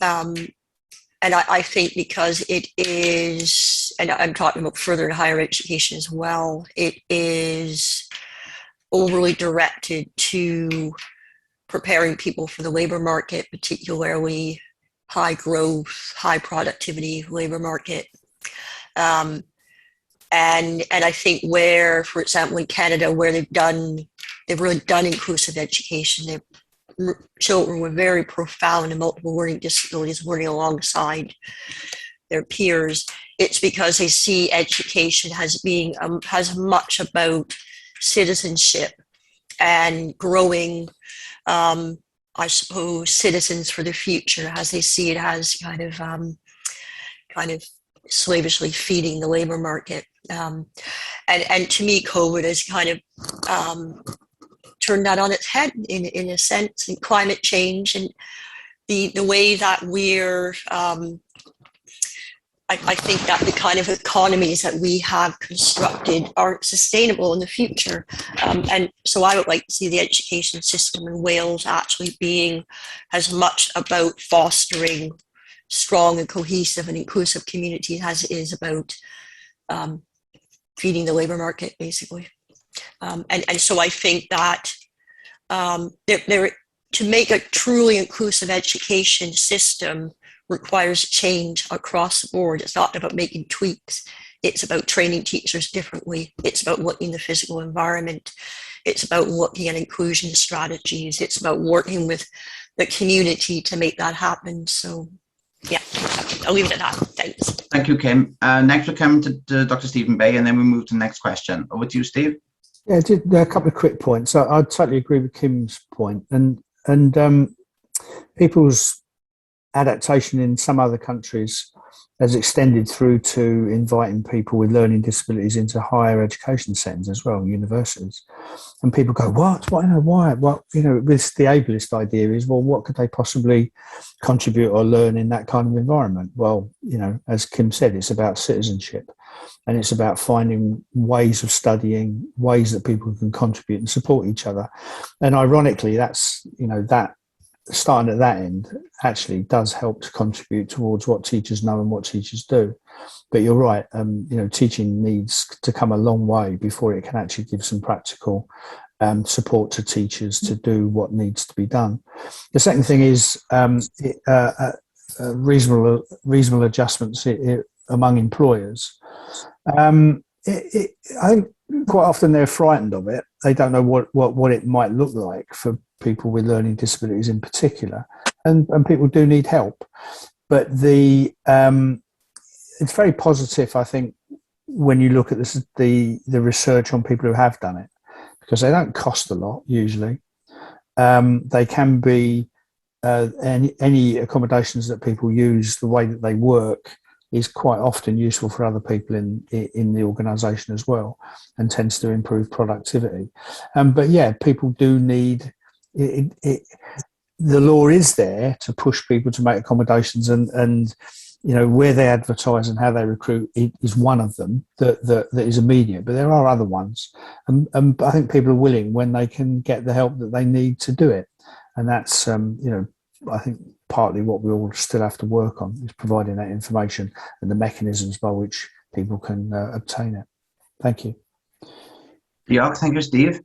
And I think because it is, and I'm talking about further and higher education as well, it is overly directed to preparing people for the labour market, particularly high growth, high productivity labour market. And I think where, for example, in Canada, where they've really done inclusive education, children with very profound and multiple learning disabilities learning alongside their peers. It's because they see education as being has much about citizenship and growing, I suppose, citizens for the future, as they see it as kind of slavishly feeding the labor market. And to me, COVID has kind of turned that on its head in a sense, and climate change and the way that we're, I think that the kind of economies that we have constructed aren't sustainable in the future. And so I would like to see the education system in Wales actually being as much about fostering strong and cohesive and inclusive communities as it is about feeding the labour market, basically. And so I think that to make a truly inclusive education system requires change across the board. It's not about making tweaks. It's about training teachers differently. It's about looking at the physical environment. It's about looking at inclusion strategies. It's about working with the community to make that happen. So, yeah, I'll leave it at that. Thanks. Thank you, Kim. Next we'll come to Dr. Stephen Bay, and then we'll move to the next question. Over to you, Steve. Yeah, a couple of quick points. I totally agree with Kim's point, and people's adaptation in some other countries has extended through to inviting people with learning disabilities into higher education settings as well, universities. And people go, what? Why? What? With the ableist idea is, well, what could they possibly contribute or learn in that kind of environment? Well, as Kim said, it's about citizenship, and it's about finding ways of studying, ways that people can contribute and support each other. And ironically, that's, that starting at that end actually does help to contribute towards what teachers know and what teachers do. But you're right, teaching needs to come a long way before it can actually give some practical support to teachers to do what needs to be done. The second thing is reasonable adjustments among employers. I think quite often they're frightened of it. They don't know what it might look like for people with learning disabilities in particular, and people do need help. But it's very positive, I think, when you look at this, the research on people who have done it, because they don't cost a lot usually. They can be any accommodations that people use, the way that they work is quite often useful for other people in the organisation as well, and tends to improve productivity. But yeah, people do need it. The law is there to push people to make accommodations, and where they advertise and how they recruit is one of them that is immediate. But there are other ones, and I think people are willing when they can get the help that they need to do it, and that's I think partly what we all still have to work on is providing that information and the mechanisms by which people can obtain it. Thank you. Yeah, thank you, Steve.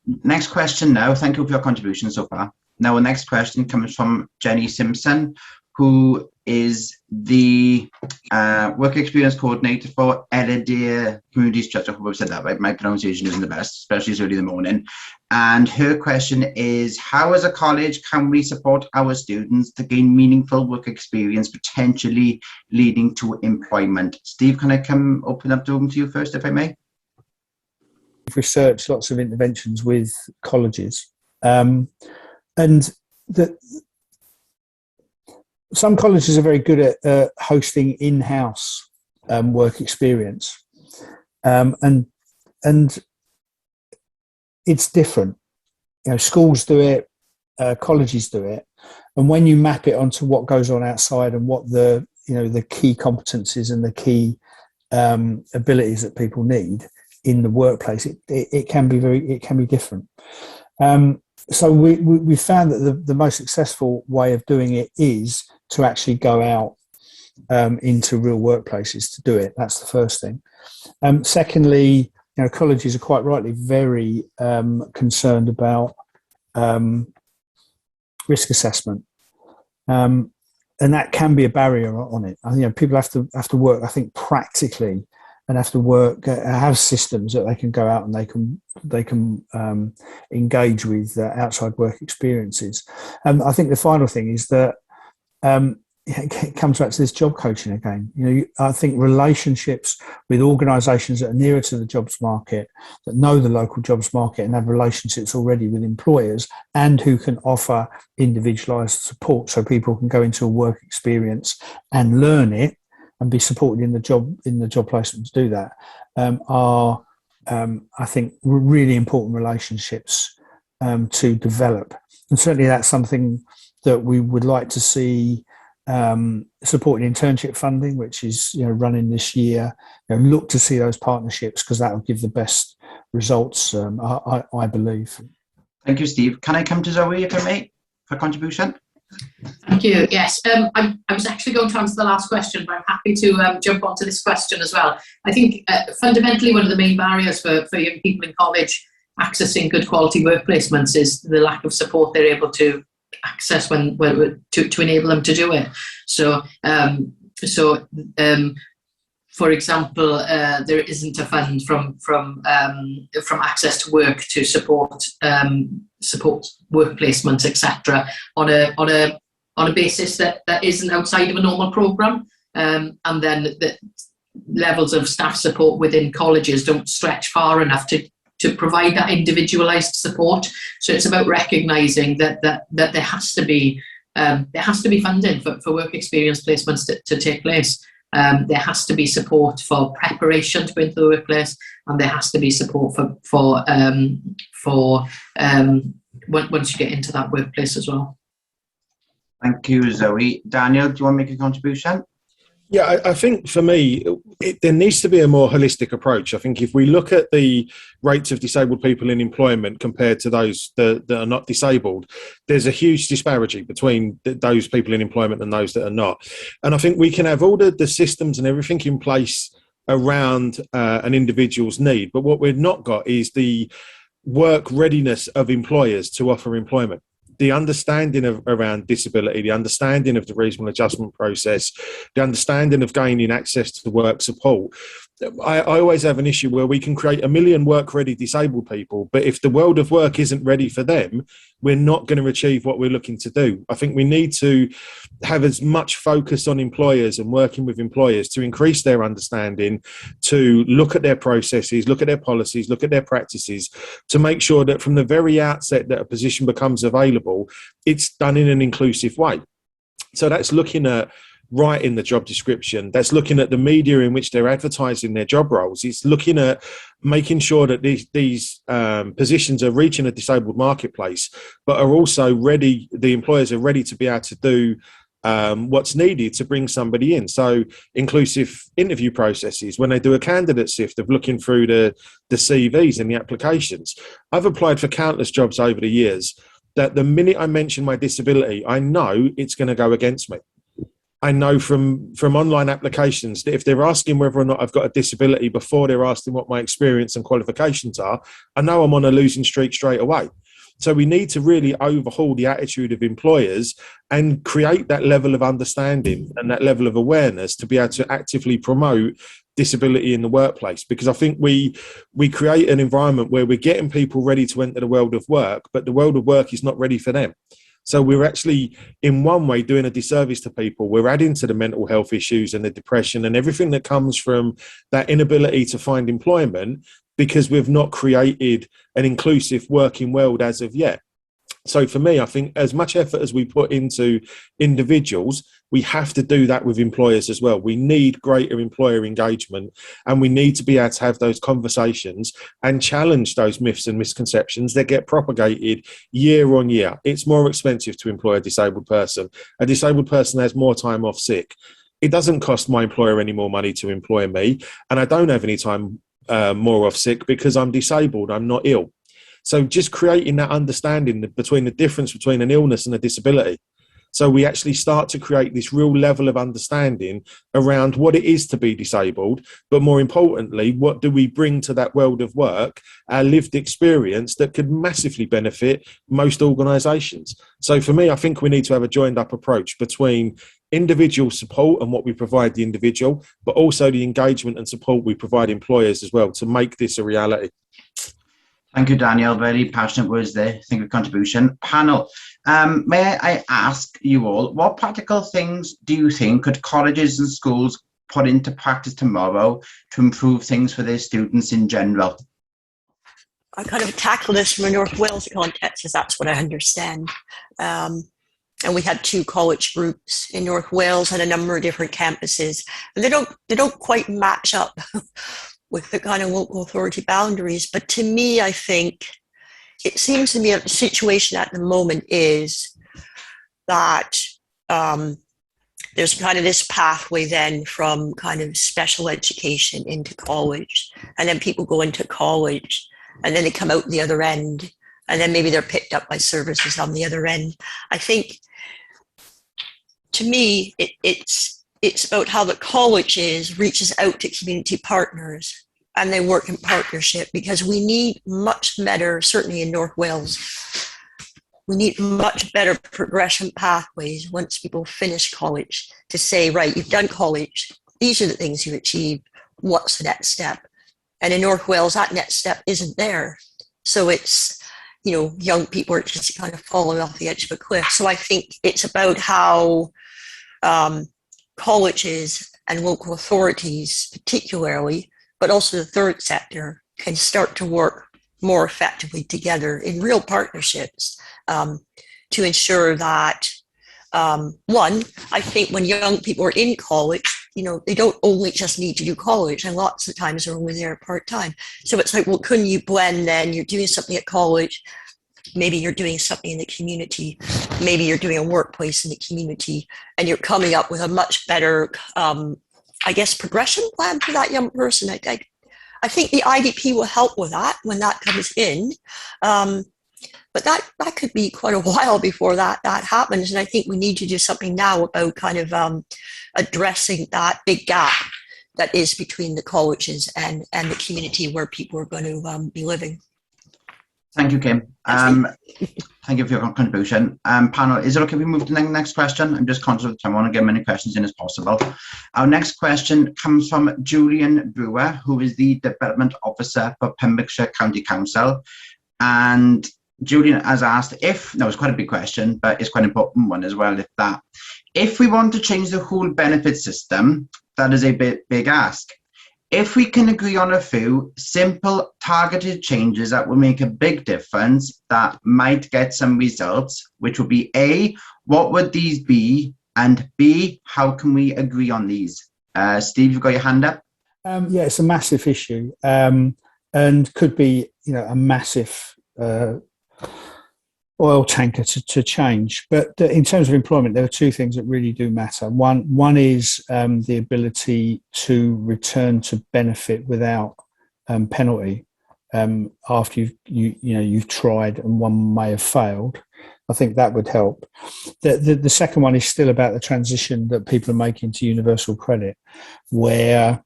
Next question now. Thank you for your contribution so far. Now, the next question comes from Jenny Simpson, who is the work experience coordinator for Ellerdale Community Church. I hope I've said that right. My pronunciation isn't the best, especially as early in the morning. And her question is, how as a college can we support our students to gain meaningful work experience, potentially leading to employment? Steve, can I open up the room to you first, if I may? We've researched lots of interventions with colleges, and some colleges are very good at hosting in-house work experience, and it's different. Schools do it, colleges do it, and when you map it onto what goes on outside and what the key competencies and the key abilities that people need in the workplace, it can be different. So we found that the most successful way of doing it is to actually go out into real workplaces to do it. That's the first thing. Secondly, colleges are quite rightly very concerned about risk assessment, and that can be a barrier on it. People have to work, I think, practically, and have to have systems that they can go out and they can engage with outside work experiences. I think the final thing is that it comes back to this job coaching again. I think relationships with organisations that are nearer to the jobs market, that know the local jobs market and have relationships already with employers, and who can offer individualised support so people can go into a work experience and learn it and be supported in the job placement to do that, are I think really important relationships to develop. And certainly that's something that we would like to see supporting internship funding, which is running this year. Look to see those partnerships, because that will give the best results, I believe. Thank you, Steve. Can I come to Zoe, if I may, for contribution? Thank you. Yes, I was actually going to answer the last question, but I'm happy to jump onto this question as well. I think fundamentally one of the main barriers for young people in college accessing good quality work placements is the lack of support they're able to access to enable them to do it. So for example, there isn't a fund from Access to Work to support work placements, etc., on a basis that isn't outside of a normal programme, and then the levels of staff support within colleges don't stretch far enough to provide that individualised support. So it's about recognising that there has to be funding for work experience placements to take place. There has to be support for preparation to go into the workplace, and there has to be support for once you get into that workplace as well. Thank you, Zoe. Daniel, do you want to make a contribution? Yeah, I think for me, there needs to be a more holistic approach. I think if we look at the rates of disabled people in employment compared to those that are not disabled, there's a huge disparity between those people in employment and those that are not. And I think we can have all the systems and everything in place around an individual's need, but what we've not got is the work readiness of employers to offer employment. The understanding around disability, the understanding of the reasonable adjustment process, the understanding of gaining access to work support. I always have an issue where we can create a million work-ready disabled people, but if the world of work isn't ready for them, we're not going to achieve what we're looking to do. I think we need to have as much focus on employers and working with employers to increase their understanding, to look at their processes, look at their policies, look at their practices, to make sure that from the very outset that a position becomes available, it's done in an inclusive way. So that's looking at writing the job description, that's looking at the media in which they're advertising their job roles, it's looking at making sure that these positions are reaching a disabled marketplace, but are also ready, the employers are ready to be able to do what's needed to bring somebody in. So inclusive interview processes, when they do a candidate sift of looking through the CVs and the applications. I've applied for countless jobs over the years that the minute I mention my disability, I know it's going to go against me. I know from online applications that if they're asking whether or not I've got a disability before they're asking what my experience and qualifications are, I know I'm on a losing streak straight away. So we need to really overhaul the attitude of employers and create that level of understanding and that level of awareness to be able to actively promote disability in the workplace. Because I think we create an environment where we're getting people ready to enter the world of work, but the world of work is not ready for them. So we're actually, in one way, doing a disservice to people. We're adding to the mental health issues and the depression and everything that comes from that inability to find employment because we've not created an inclusive working world as of yet. So for me, I think as much effort as we put into individuals, we have to do that with employers as well. We need greater employer engagement, and we need to be able to have those conversations and challenge those myths and misconceptions that get propagated year on year. It's more expensive to employ a disabled person. A disabled person has more time off sick. It doesn't cost my employer any more money to employ me, and I don't have any time more off sick because I'm disabled, I'm not ill. So just creating that understanding between the difference between an illness and a disability. So we actually start to create this real level of understanding around what it is to be disabled, but more importantly, what do we bring to that world of work, our lived experience that could massively benefit most organisations. So for me, I think we need to have a joined up approach between individual support and what we provide the individual, but also the engagement and support we provide employers as well to make this a reality. Thank you, Daniel. Very passionate words there. Thank you for contribution. Panel, may I ask you all, what practical things do you think could colleges and schools put into practice tomorrow to improve things for their students in general? I kind of tackle this from a North Wales context, as that's what I understand. And we had 2 college groups in North Wales and a number of different campuses, and they don't quite match up with the kind of local authority boundaries. But to me, I think it seems to me that the situation at the moment is that there's kind of this pathway then from kind of special education into college, and then people go into college and then they come out the other end, and then maybe they're picked up by services on the other end. I think, to me, it's about how the college reaches out to community partners and they work in partnership, because we need much better, certainly in North Wales, we need much better progression pathways once people finish college to say, right, you've done college, these are the things you've achieved, what's the next step? And in North Wales, that next step isn't there. So it's, young people are just kind of falling off the edge of a cliff. So I think it's about how colleges and local authorities particularly, but also the third sector, can start to work more effectively together in real partnerships to ensure that, one, I think when young people are in college, they don't only just need to do college, and lots of times they're only there part-time. So it's like, well, couldn't you blend then? You're doing something at college, maybe you're doing something in the community, maybe you're doing a workplace in the community, and you're coming up with a much better, progression plan for that young person. I think the IDP will help with that when that comes in. But that could be quite a while before that happens. And I think we need to do something now about kind of addressing that big gap that is between the colleges and the community where people are going to be living. Thank you, Kim. Thank you for your contribution. Panel, is it okay if we move to the next question? I'm just conscious of the time. I want to get many questions in as possible. Our next question comes from Julian Brewer, who is the Development Officer for Pembrokeshire County Council. And Julian has asked it's quite a big question, but it's quite an important one as well. If we want to change the whole benefit system, that is a big ask. If we can agree on a few simple targeted changes that will make a big difference, that might get some results, which would be A, what would these be? And B, how can we agree on these? Steve, you've got your hand up. Yeah, it's a massive issue, and could be, a massive oil tanker to change. But in terms of employment, there are two things that really do matter. One is the ability to return to benefit without penalty after you've tried and one may have failed. I think that would help. The second one is still about the transition that people are making to universal credit, where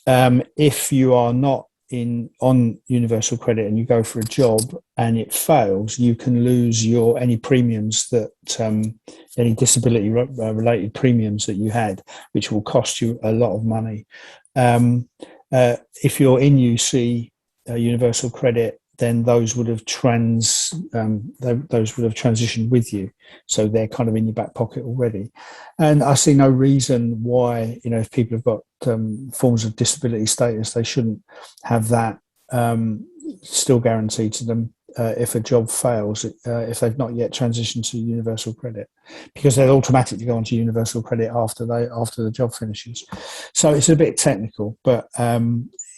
if you are not on universal credit and you go for a job and it fails, you can lose any premiums that any disability related premiums that you had, which will cost you a lot of money. If you're in UC universal credit, then those would have transitioned with you, so they're kind of in your back pocket already. And I see no reason why, if people have got forms of disability status, they shouldn't have that still guaranteed to them if a job fails, if they've not yet transitioned to universal credit, because they'll automatically go onto universal credit after the job finishes. So it's a bit technical, but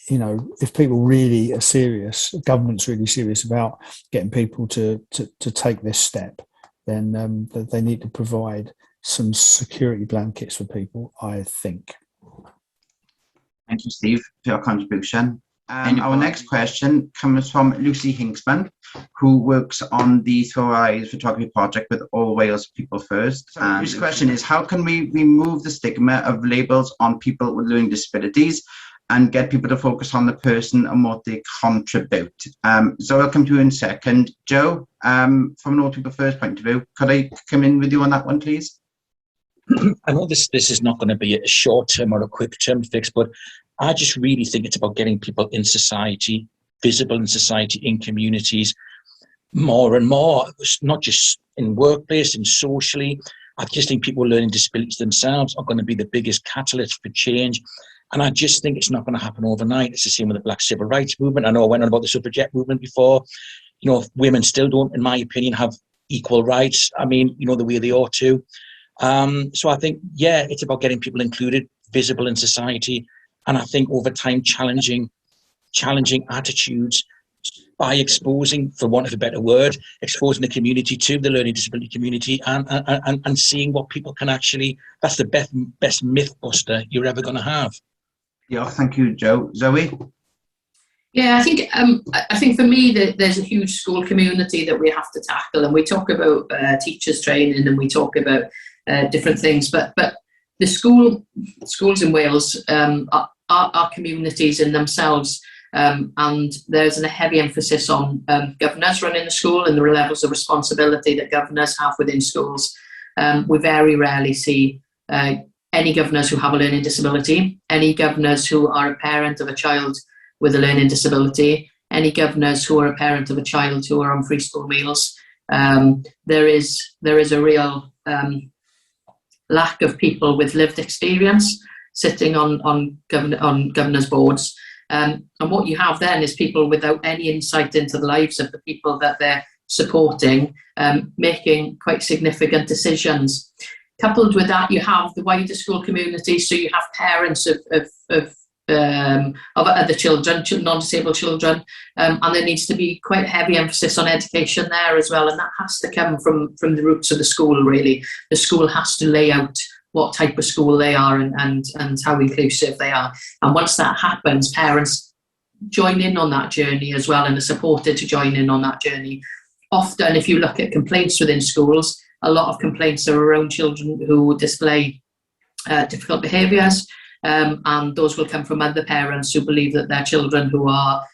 if people really are serious, government's really serious about getting people to take this step, then they need to provide some security blankets for people, I think. Thank you, Steve, for your contribution. Our next question comes from Lucy Hinksman, who works on the Throw Our Eyes photography project with All Wales People First. And this question is, how can we remove the stigma of labels on people with learning disabilities and get people to focus on the person and what they contribute? So I'll come to you in a second. Joe, from an All People First point of view, could I come in with you on that one, please? I know this is not going to be a short-term or a quick-term fix, but I just really think it's about getting people in society, visible in society, in communities, more and more, not just in workplace and socially. I just think people with learning disabilities themselves are going to be the biggest catalyst for change. And I just think it's not going to happen overnight. It's the same with the Black Civil Rights Movement. I know I went on about the suffragette movement before. Women still don't, in my opinion, have equal rights. I mean, the way they ought to. So I think, it's about getting people included, visible in society. And I think over time, challenging attitudes by exposing, for want of a better word, exposing the community to the learning disability community and seeing what people can actually, that's the best myth buster you're ever going to have. Yeah, thank you, Joe. Zoe? Yeah, I think for me there's a huge school community that we have to tackle, and we talk about teachers training and we talk about different things, but the schools in Wales are communities in themselves, and there's a heavy emphasis on governors running the school and the levels of responsibility that governors have within schools. We very rarely see any governors who have a learning disability, any governors who are a parent of a child with a learning disability, any governors who are a parent of a child who are on free school meals. There is a real lack of people with lived experience sitting on governors' boards. And what you have then is people without any insight into the lives of the people that they're supporting, making quite significant decisions. Coupled with that, you have the wider school community, so you have parents of other children, non-disabled children, and there needs to be quite heavy emphasis on education there as well, and that has to come from the roots of the school, really. The school has to lay out what type of school they are and how inclusive they are. And once that happens, parents join in on that journey as well and are supported to join in on that journey. Often, if you look at complaints within schools, a lot of complaints are around children who display difficult behaviours, and those will come from other parents who believe that their children who are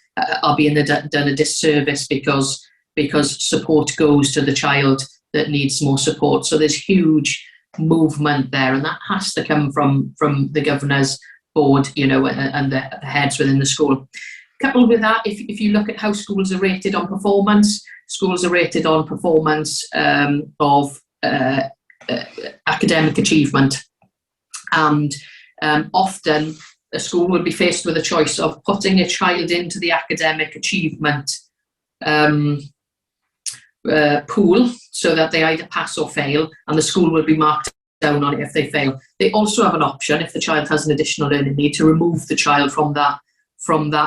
being done a disservice because because support goes to the child that needs more support. So there's huge movement there, and that has to come from the governor's board, and the heads within the school. Coupled with that, if you look at how schools are rated on performance, schools are rated on performance of academic achievement, and often a school will be faced with a choice of putting a child into the academic achievement pool so that they either pass or fail, and the school will be marked down on it if they fail. They also have an option, if the child has an additional learning need, to remove the child from that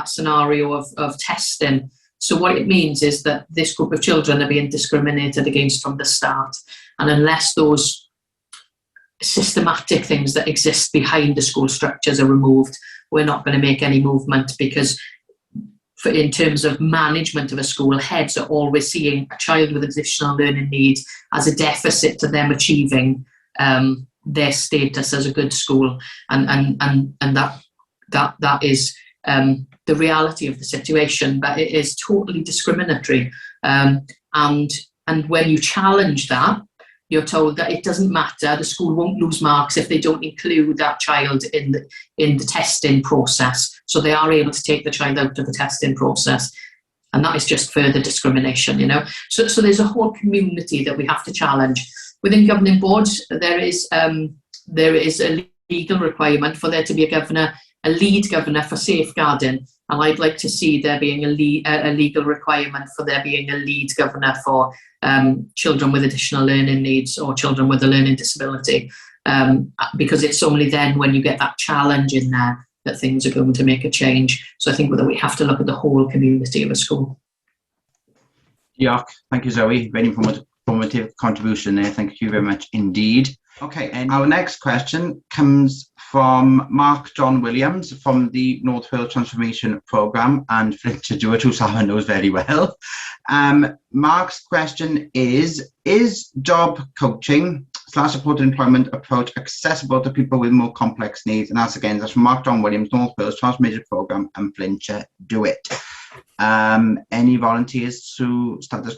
scenario of testing. So what it means is that this group of children are being discriminated against from the start, and unless those systematic things that exist behind the school structures are removed, we're not going to make any movement, because in terms of management of a school, heads are always seeing a child with additional learning needs as a deficit to them achieving their status as a good school, and that is the reality of the situation. But it is totally discriminatory, and when you challenge that, you're told that it doesn't matter, the school won't lose marks if they don't include that child in the testing process. So they are able to take the child out of the testing process, and that is just further discrimination, So there's a whole community that we have to challenge. Within governing boards, there is a legal requirement for there to be a lead governor for safeguarding, and I'd like to see there being a legal requirement for there being a lead governor for children with additional learning needs or children with a learning disability, because it's only then, when you get that challenge in there, that things are going to make a change. So I think that we have to look at the whole community of a school. Yeah, thank you, Zoe. Very informative contribution there. Thank you very much indeed. Okay, and our next question comes from Mark John Williams from the North Wales Transformation Programme and Flintshire Duet, who Sarah knows very well. Mark's question is job coaching / supported employment approach accessible to people with more complex needs? And that's from Mark John Williams, North Wales Transformation Programme and Flintshire Duet. Any volunteers to start this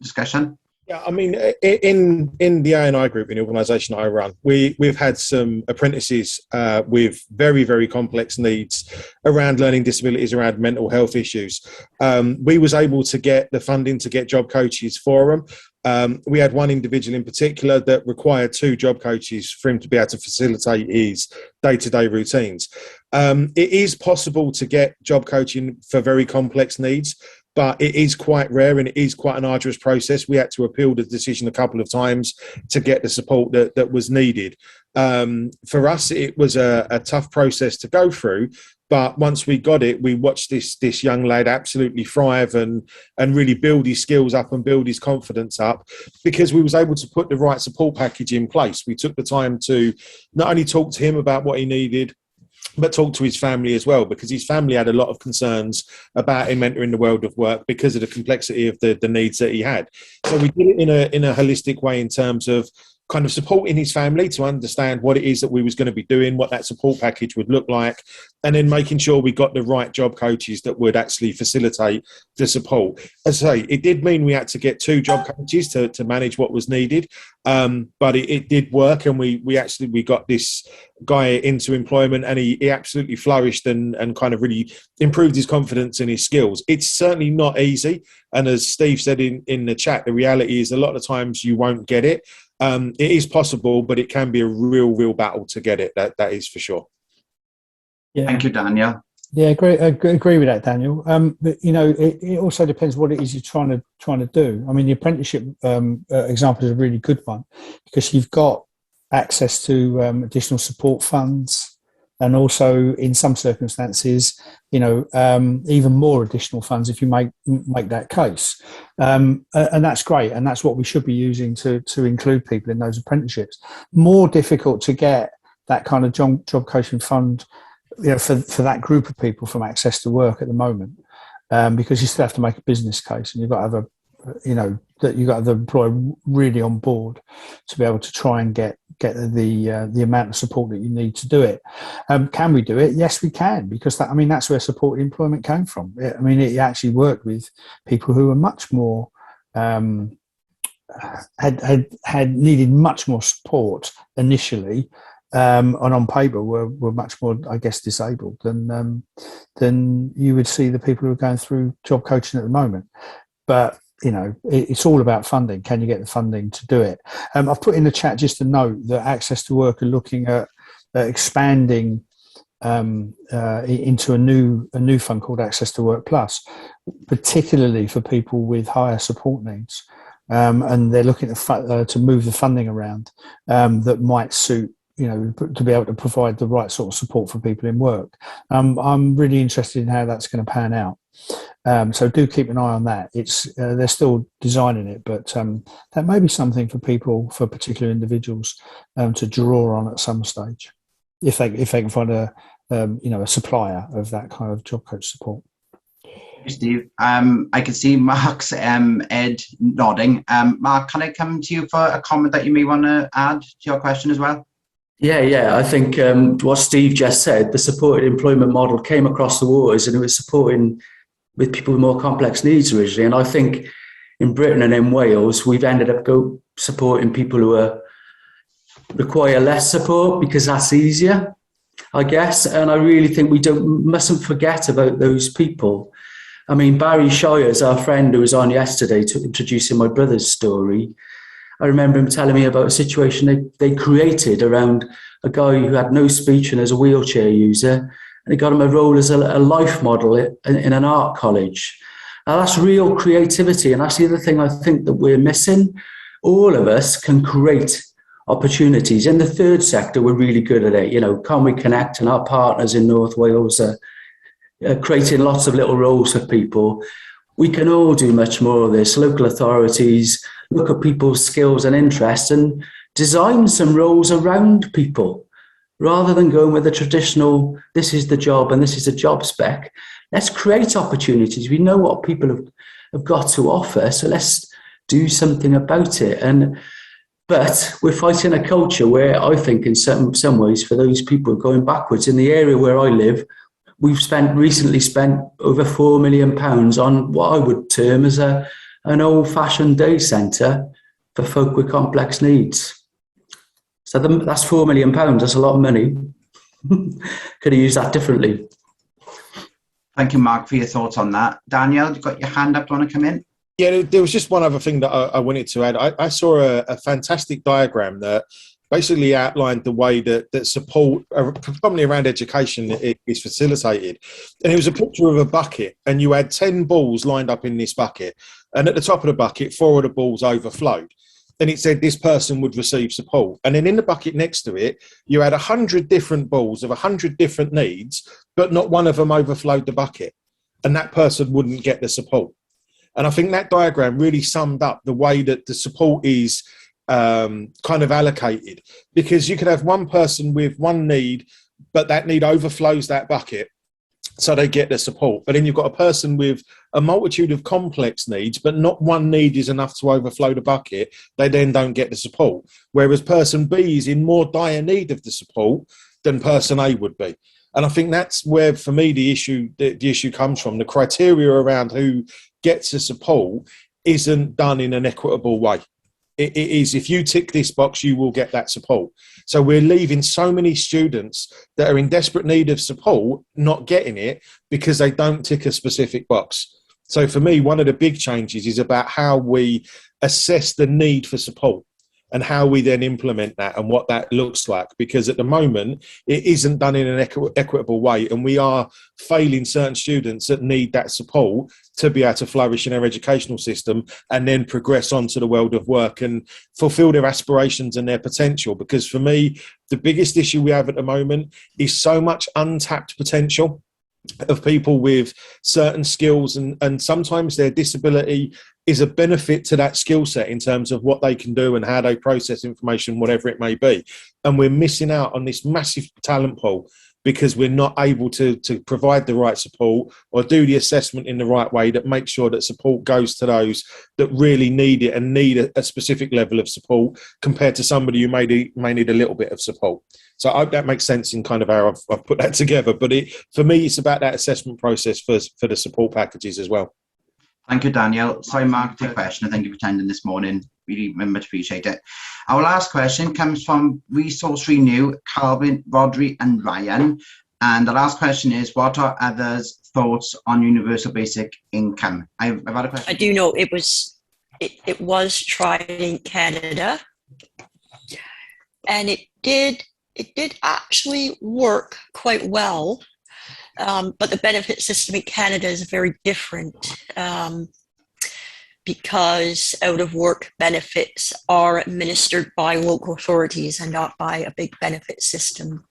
discussion? Yeah, I mean, in the A&I group, in the organisation I run, we've had some apprentices with very, very complex needs around learning disabilities, around mental health issues. We was able to get the funding to get job coaches for them. We had one individual in particular that required 2 job coaches for him to be able to facilitate his day-to-day routines. It is possible to get job coaching for very complex needs, but it is quite rare and it is quite an arduous process. We had to appeal the decision a couple of times to get the support that was needed. For us, it was a tough process to go through, but once we got it, we watched this young lad absolutely thrive and really build his skills up and build his confidence up, because we was able to put the right support package in place. We took the time to not only talk to him about what he needed, but talk to his family as well, because his family had a lot of concerns about him entering the world of work because of the complexity of the needs that he had. So we did it in a holistic way, in terms of kind of supporting his family to understand what it is that we was going to be doing, what that support package would look like, and then making sure we got the right job coaches that would actually facilitate the support. As I say, it did mean we had to get 2 job coaches to manage what was needed, but it did work, and we got this guy into employment, and he absolutely flourished and kind of really improved his confidence and his skills. It's certainly not easy, and as Steve said in the chat, the reality is a lot of times you won't get it. It is possible, but it can be a real battle to get it. That is for sure. Yeah. Thank you, Daniel. Yeah, agree with that, Daniel. But, it also depends what it is you're trying to do. I mean, the apprenticeship example is a really good one, because you've got access to additional support funds, and also in some circumstances, even more additional funds if you make that case. And that's great, and that's what we should be using to include people in those apprenticeships. More difficult to get that kind of job coaching fund, for that group of people from access to work at the moment, because you still have to make a business case, and you've got to have that you got the employer really on board to be able to try and get the amount of support that you need to do it. Can we do it? Yes, we can, because that's where supported employment came from. It actually worked with people who were much more had needed much more support initially, and on paper were much more, I guess, disabled than you would see the people who are going through job coaching at the moment. But it's all about funding. Can you get the funding to do it? I've put in the chat just a note that Access to Work are looking at expanding into a new fund called Access to Work Plus, particularly for people with higher support needs. And they're looking to move the funding around that might suit, to be able to provide the right sort of support for people in work. I'm really interested in how that's going to pan out. So do keep an eye on that. They're still designing it, but that may be something for particular individuals to draw on at some stage, if they can find a supplier of that kind of job coach support. Steve, I can see Mark's Ed nodding. Mark, can I come to you for a comment that you may want to add to your question as well? Yeah. I think what Steve just said, the supported employment model came across the waters, and it was supporting with people with more complex needs originally. And I think in Britain and in Wales, we've ended up supporting people who require less support because that's easier, I guess. And I really think we mustn't forget about those people. Barry Shires, our friend who was on yesterday introducing my brother's story, I remember him telling me about a situation they created around a guy who had no speech and is a wheelchair user, and they got him a role as a life model in an art college. Now, that's real creativity, and that's the other thing I think that we're missing. All of us can create opportunities. In the third sector, we're really good at it. Can we connect? And our partners in North Wales are creating lots of little roles for people. We can all do much more of this. Local authorities look at people's skills and interests and design some roles around people, rather than going with the traditional, this is the job and this is a job spec. Let's create opportunities. We know what people have got to offer, so let's do something about it. But we're fighting a culture where I think in some ways for those people going backwards. In the area where I live, we've recently spent over £4 million on what I would term as an old-fashioned day centre for folk with complex needs. So that's £4 million. That's a lot of money. Could have used that differently. Thank you, Mark, for your thoughts on that. Danielle, you've got your hand up. Do you want to come in? Yeah, there was just one other thing that I wanted to add. I saw a fantastic diagram that basically outlined the way that support, predominantly around education, is facilitated. And it was a picture of a bucket, and you had 10 balls lined up in this bucket. And at the top of the bucket, 4 of the balls overflowed. And it said this person would receive support. And then in the bucket next to it, you had 100 different balls of 100 different needs, but not one of them overflowed the bucket. And that person wouldn't get the support. And I think that diagram really summed up the way that the support is kind of allocated, because you could have one person with one need, but that need overflows that bucket, so they get the support. But then you've got a person with a multitude of complex needs, but not one need is enough to overflow the bucket. They then don't get the support. Whereas person B is in more dire need of the support than person A would be. And I think that's where, for me, the issue comes from. The criteria around who gets the support isn't done in an equitable way. It is, if you tick this box, you will get that support. So we're leaving so many students that are in desperate need of support not getting it because they don't tick a specific box. So for me, one of the big changes is about how we assess the need for support and how we then implement that and what that looks like. Because at the moment, it isn't done in an equitable way, and we are failing certain students that need that support to be able to flourish in our educational system and then progress on to the world of work and fulfill their aspirations and their potential. Because for me, the biggest issue we have at the moment is so much untapped potential of people with certain skills, and sometimes their disability is a benefit to that skill set in terms of what they can do and how they process information, whatever it may be. And we're missing out on this massive talent pool because we're not able to provide the right support or do the assessment in the right way that makes sure that support goes to those that really need it and need a specific level of support compared to somebody who may need a little bit of support. So I hope that makes sense in kind of how I've put that together. But for me, it's about that assessment process for the support packages as well. Thank you, Daniel. Sorry, Mark, for your question. Thank you for attending this morning. Really much appreciate it. Our last question comes from Resource Renew, Calvin, Rodri and Ryan. And the last question is, what are others' thoughts on universal basic income? I've had a question. I do know it was tried in Canada, and it did actually work quite well. But the benefit system in Canada is very different because out-of-work benefits are administered by local authorities and not by a big benefit system.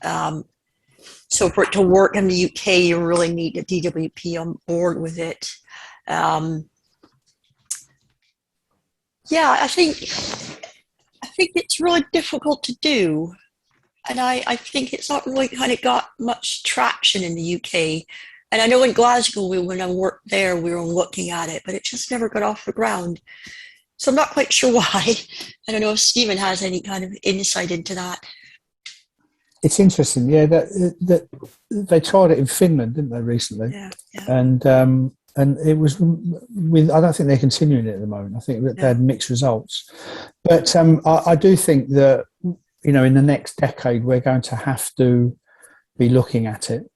So for it to work in the UK, you really need a DWP on board with it. Yeah, I think it's really difficult to do. And I think it's not really kind of got much traction in the UK. And I know in Glasgow, when I worked there, we were looking at it, but it just never got off the ground. So I'm not quite sure why. I don't know if Stephen has any kind of insight into that. It's interesting, yeah, that they tried it in Finland, didn't they, recently? Yeah. And it was with, I don't think they're continuing it at the moment. I think that they had mixed results. But I do think that, in the next decade, we're going to have to be looking at it,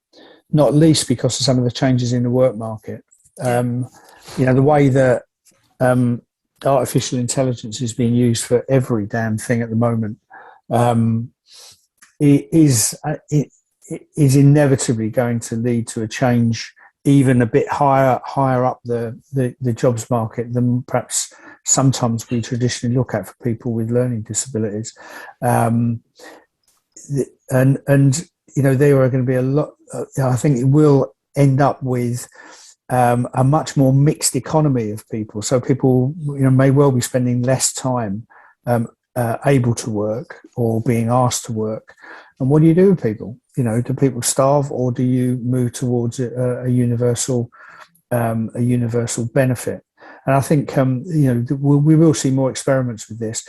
not least because of some of the changes in the work market. The way that artificial intelligence is being used for every damn thing at the moment it is inevitably going to lead to a change even a bit higher up the jobs market than perhaps sometimes we traditionally look at for people with learning disabilities. And there are going to be a lot, I think it will end up with a much more mixed economy of people. So people, may well be spending less time able to work or being asked to work. And what do you do with people? Do people starve, or do you move towards a universal benefit? And I think we will see more experiments with this.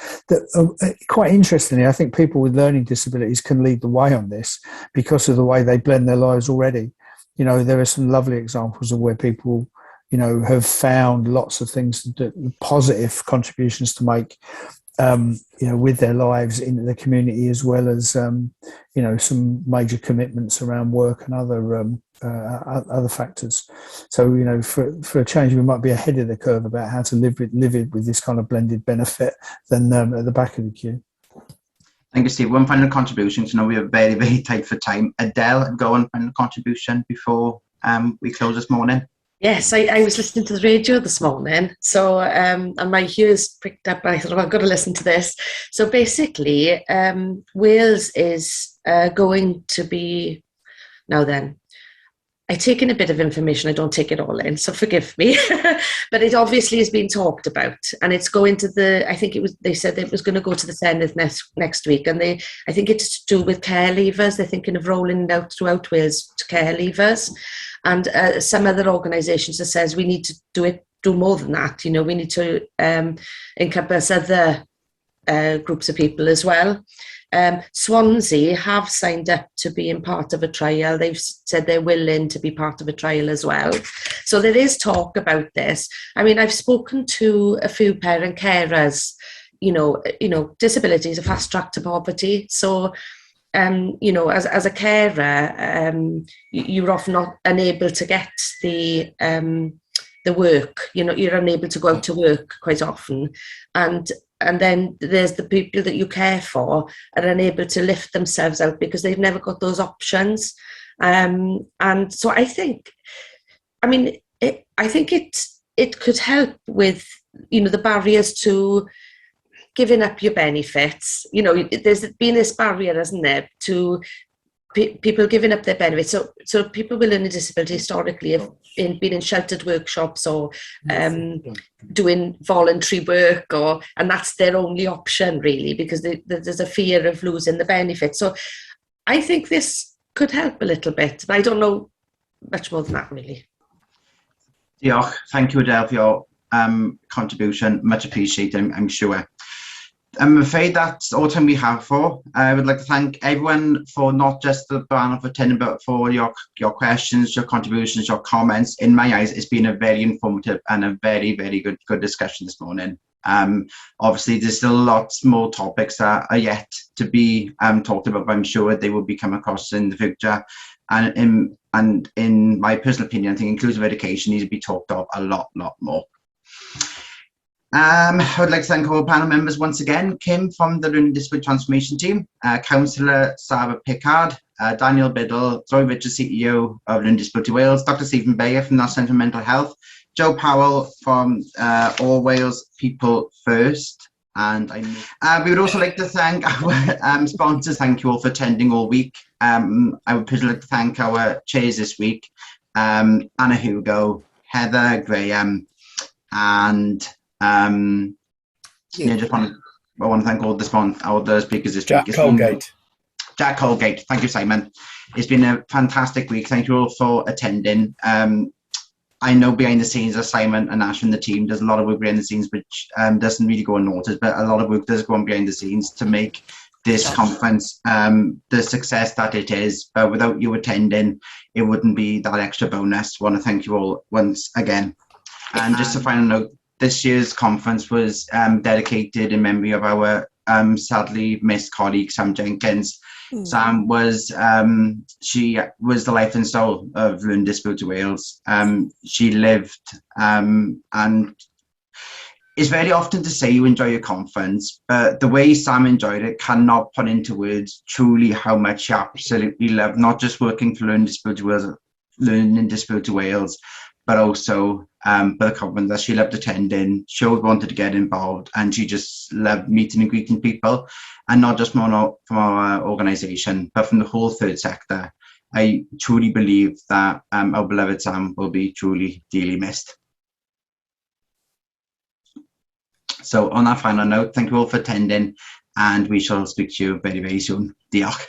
Quite interestingly, I think people with learning disabilities can lead the way on this because of the way they blend their lives already. There are some lovely examples of where people have found lots of things, positive contributions to make with their lives in the community, as well as some major commitments around work and other factors. So for a change, we might be ahead of the curve about how to live with this kind of blended benefit than at the back of the queue. Thank you, Steve. One final contribution. So now we are very, very tight for time. Adele, go on, final contribution before we close this morning. Yes, I was listening to the radio this morning, so and my ears pricked up, and I thought, I've got to listen to this. So basically, Wales is going to be, now then, I take in a bit of information, I don't take it all in, so forgive me, but it obviously has been talked about, and it's going to they said it was going to go to the Senedd next week, and I think it's to do with care leavers. They're thinking of rolling it out throughout Wales to care leavers. And some other organisations that says we need to do more than that. We need to encompass other groups of people as well. Swansea have signed up to being part of a trial. They've said they're willing to be part of a trial as well. So there is talk about this. I mean, I've spoken to a few parent carers. Disability is a fast track to poverty. So as a carer, you're often not unable to get the work. You're unable to go out to work quite often, and then there's the people that you care for are unable to lift themselves out because they've never got those options. And so I think, it could help with the barriers to giving up your benefits. There's been this barrier, hasn't there, to people giving up their benefits. So people with learning disability historically have been in sheltered workshops or doing voluntary work, and that's their only option really, because there's a fear of losing the benefits. So I think this could help a little bit, but I don't know much more than that, really. Diolch. Thank you, Adele, for your contribution. Much appreciated, I'm sure. I'm afraid that's all time we have for. I would like to thank everyone for not just the panel for attending, but for your questions, your contributions, your comments. In my eyes, it's been a very informative and a very, very good discussion this morning. Obviously, there's still lots more topics that are yet to be talked about, but I'm sure they will be come across in the future. And in my personal opinion, I think inclusive education needs to be talked of a lot more. I would like to thank all panel members once again. Kim from the Learning Disability Transformation Team, Councillor Sarah Piccard, Daniel Biddle, Zoe Richards, CEO of Learning Disability Wales, Dr Stephen Bayer from National Centre for Mental Health, Joe Powell from All Wales People First, and we would also like to thank our sponsors. Thank you all for attending all week. I would personally like to thank our chairs this week, Anna Hugo, Heather Graham, and I want to thank all the speakers this week. Jack Colgate. Thank you, Simon. It's been a fantastic week. Thank you all for attending. I know behind the scenes of Simon and Ash and the team, there's a lot of work behind the scenes which doesn't really go unnoticed, but a lot of work does go on behind the scenes to make this conference the success that it is. But without you attending, it wouldn't be that extra bonus. I want to thank you all once again. And just a final note, this year's conference was dedicated in memory of our sadly missed colleague, Sam Jenkins. Sam was, she was the life and soul of Learning Disability Wales. She lived, and it's very often to say you enjoy your conference, but the way Sam enjoyed it cannot put into words truly how much she absolutely loved, not just working for Learning Disability Wales, but also for the conference that she loved attending. She always wanted to get involved, and she just loved meeting and greeting people, and not just from our organisation, but from the whole third sector. I truly believe that our beloved Sam will be truly dearly missed. So on that final note, thank you all for attending, and we shall speak to you very, very soon. Diolch.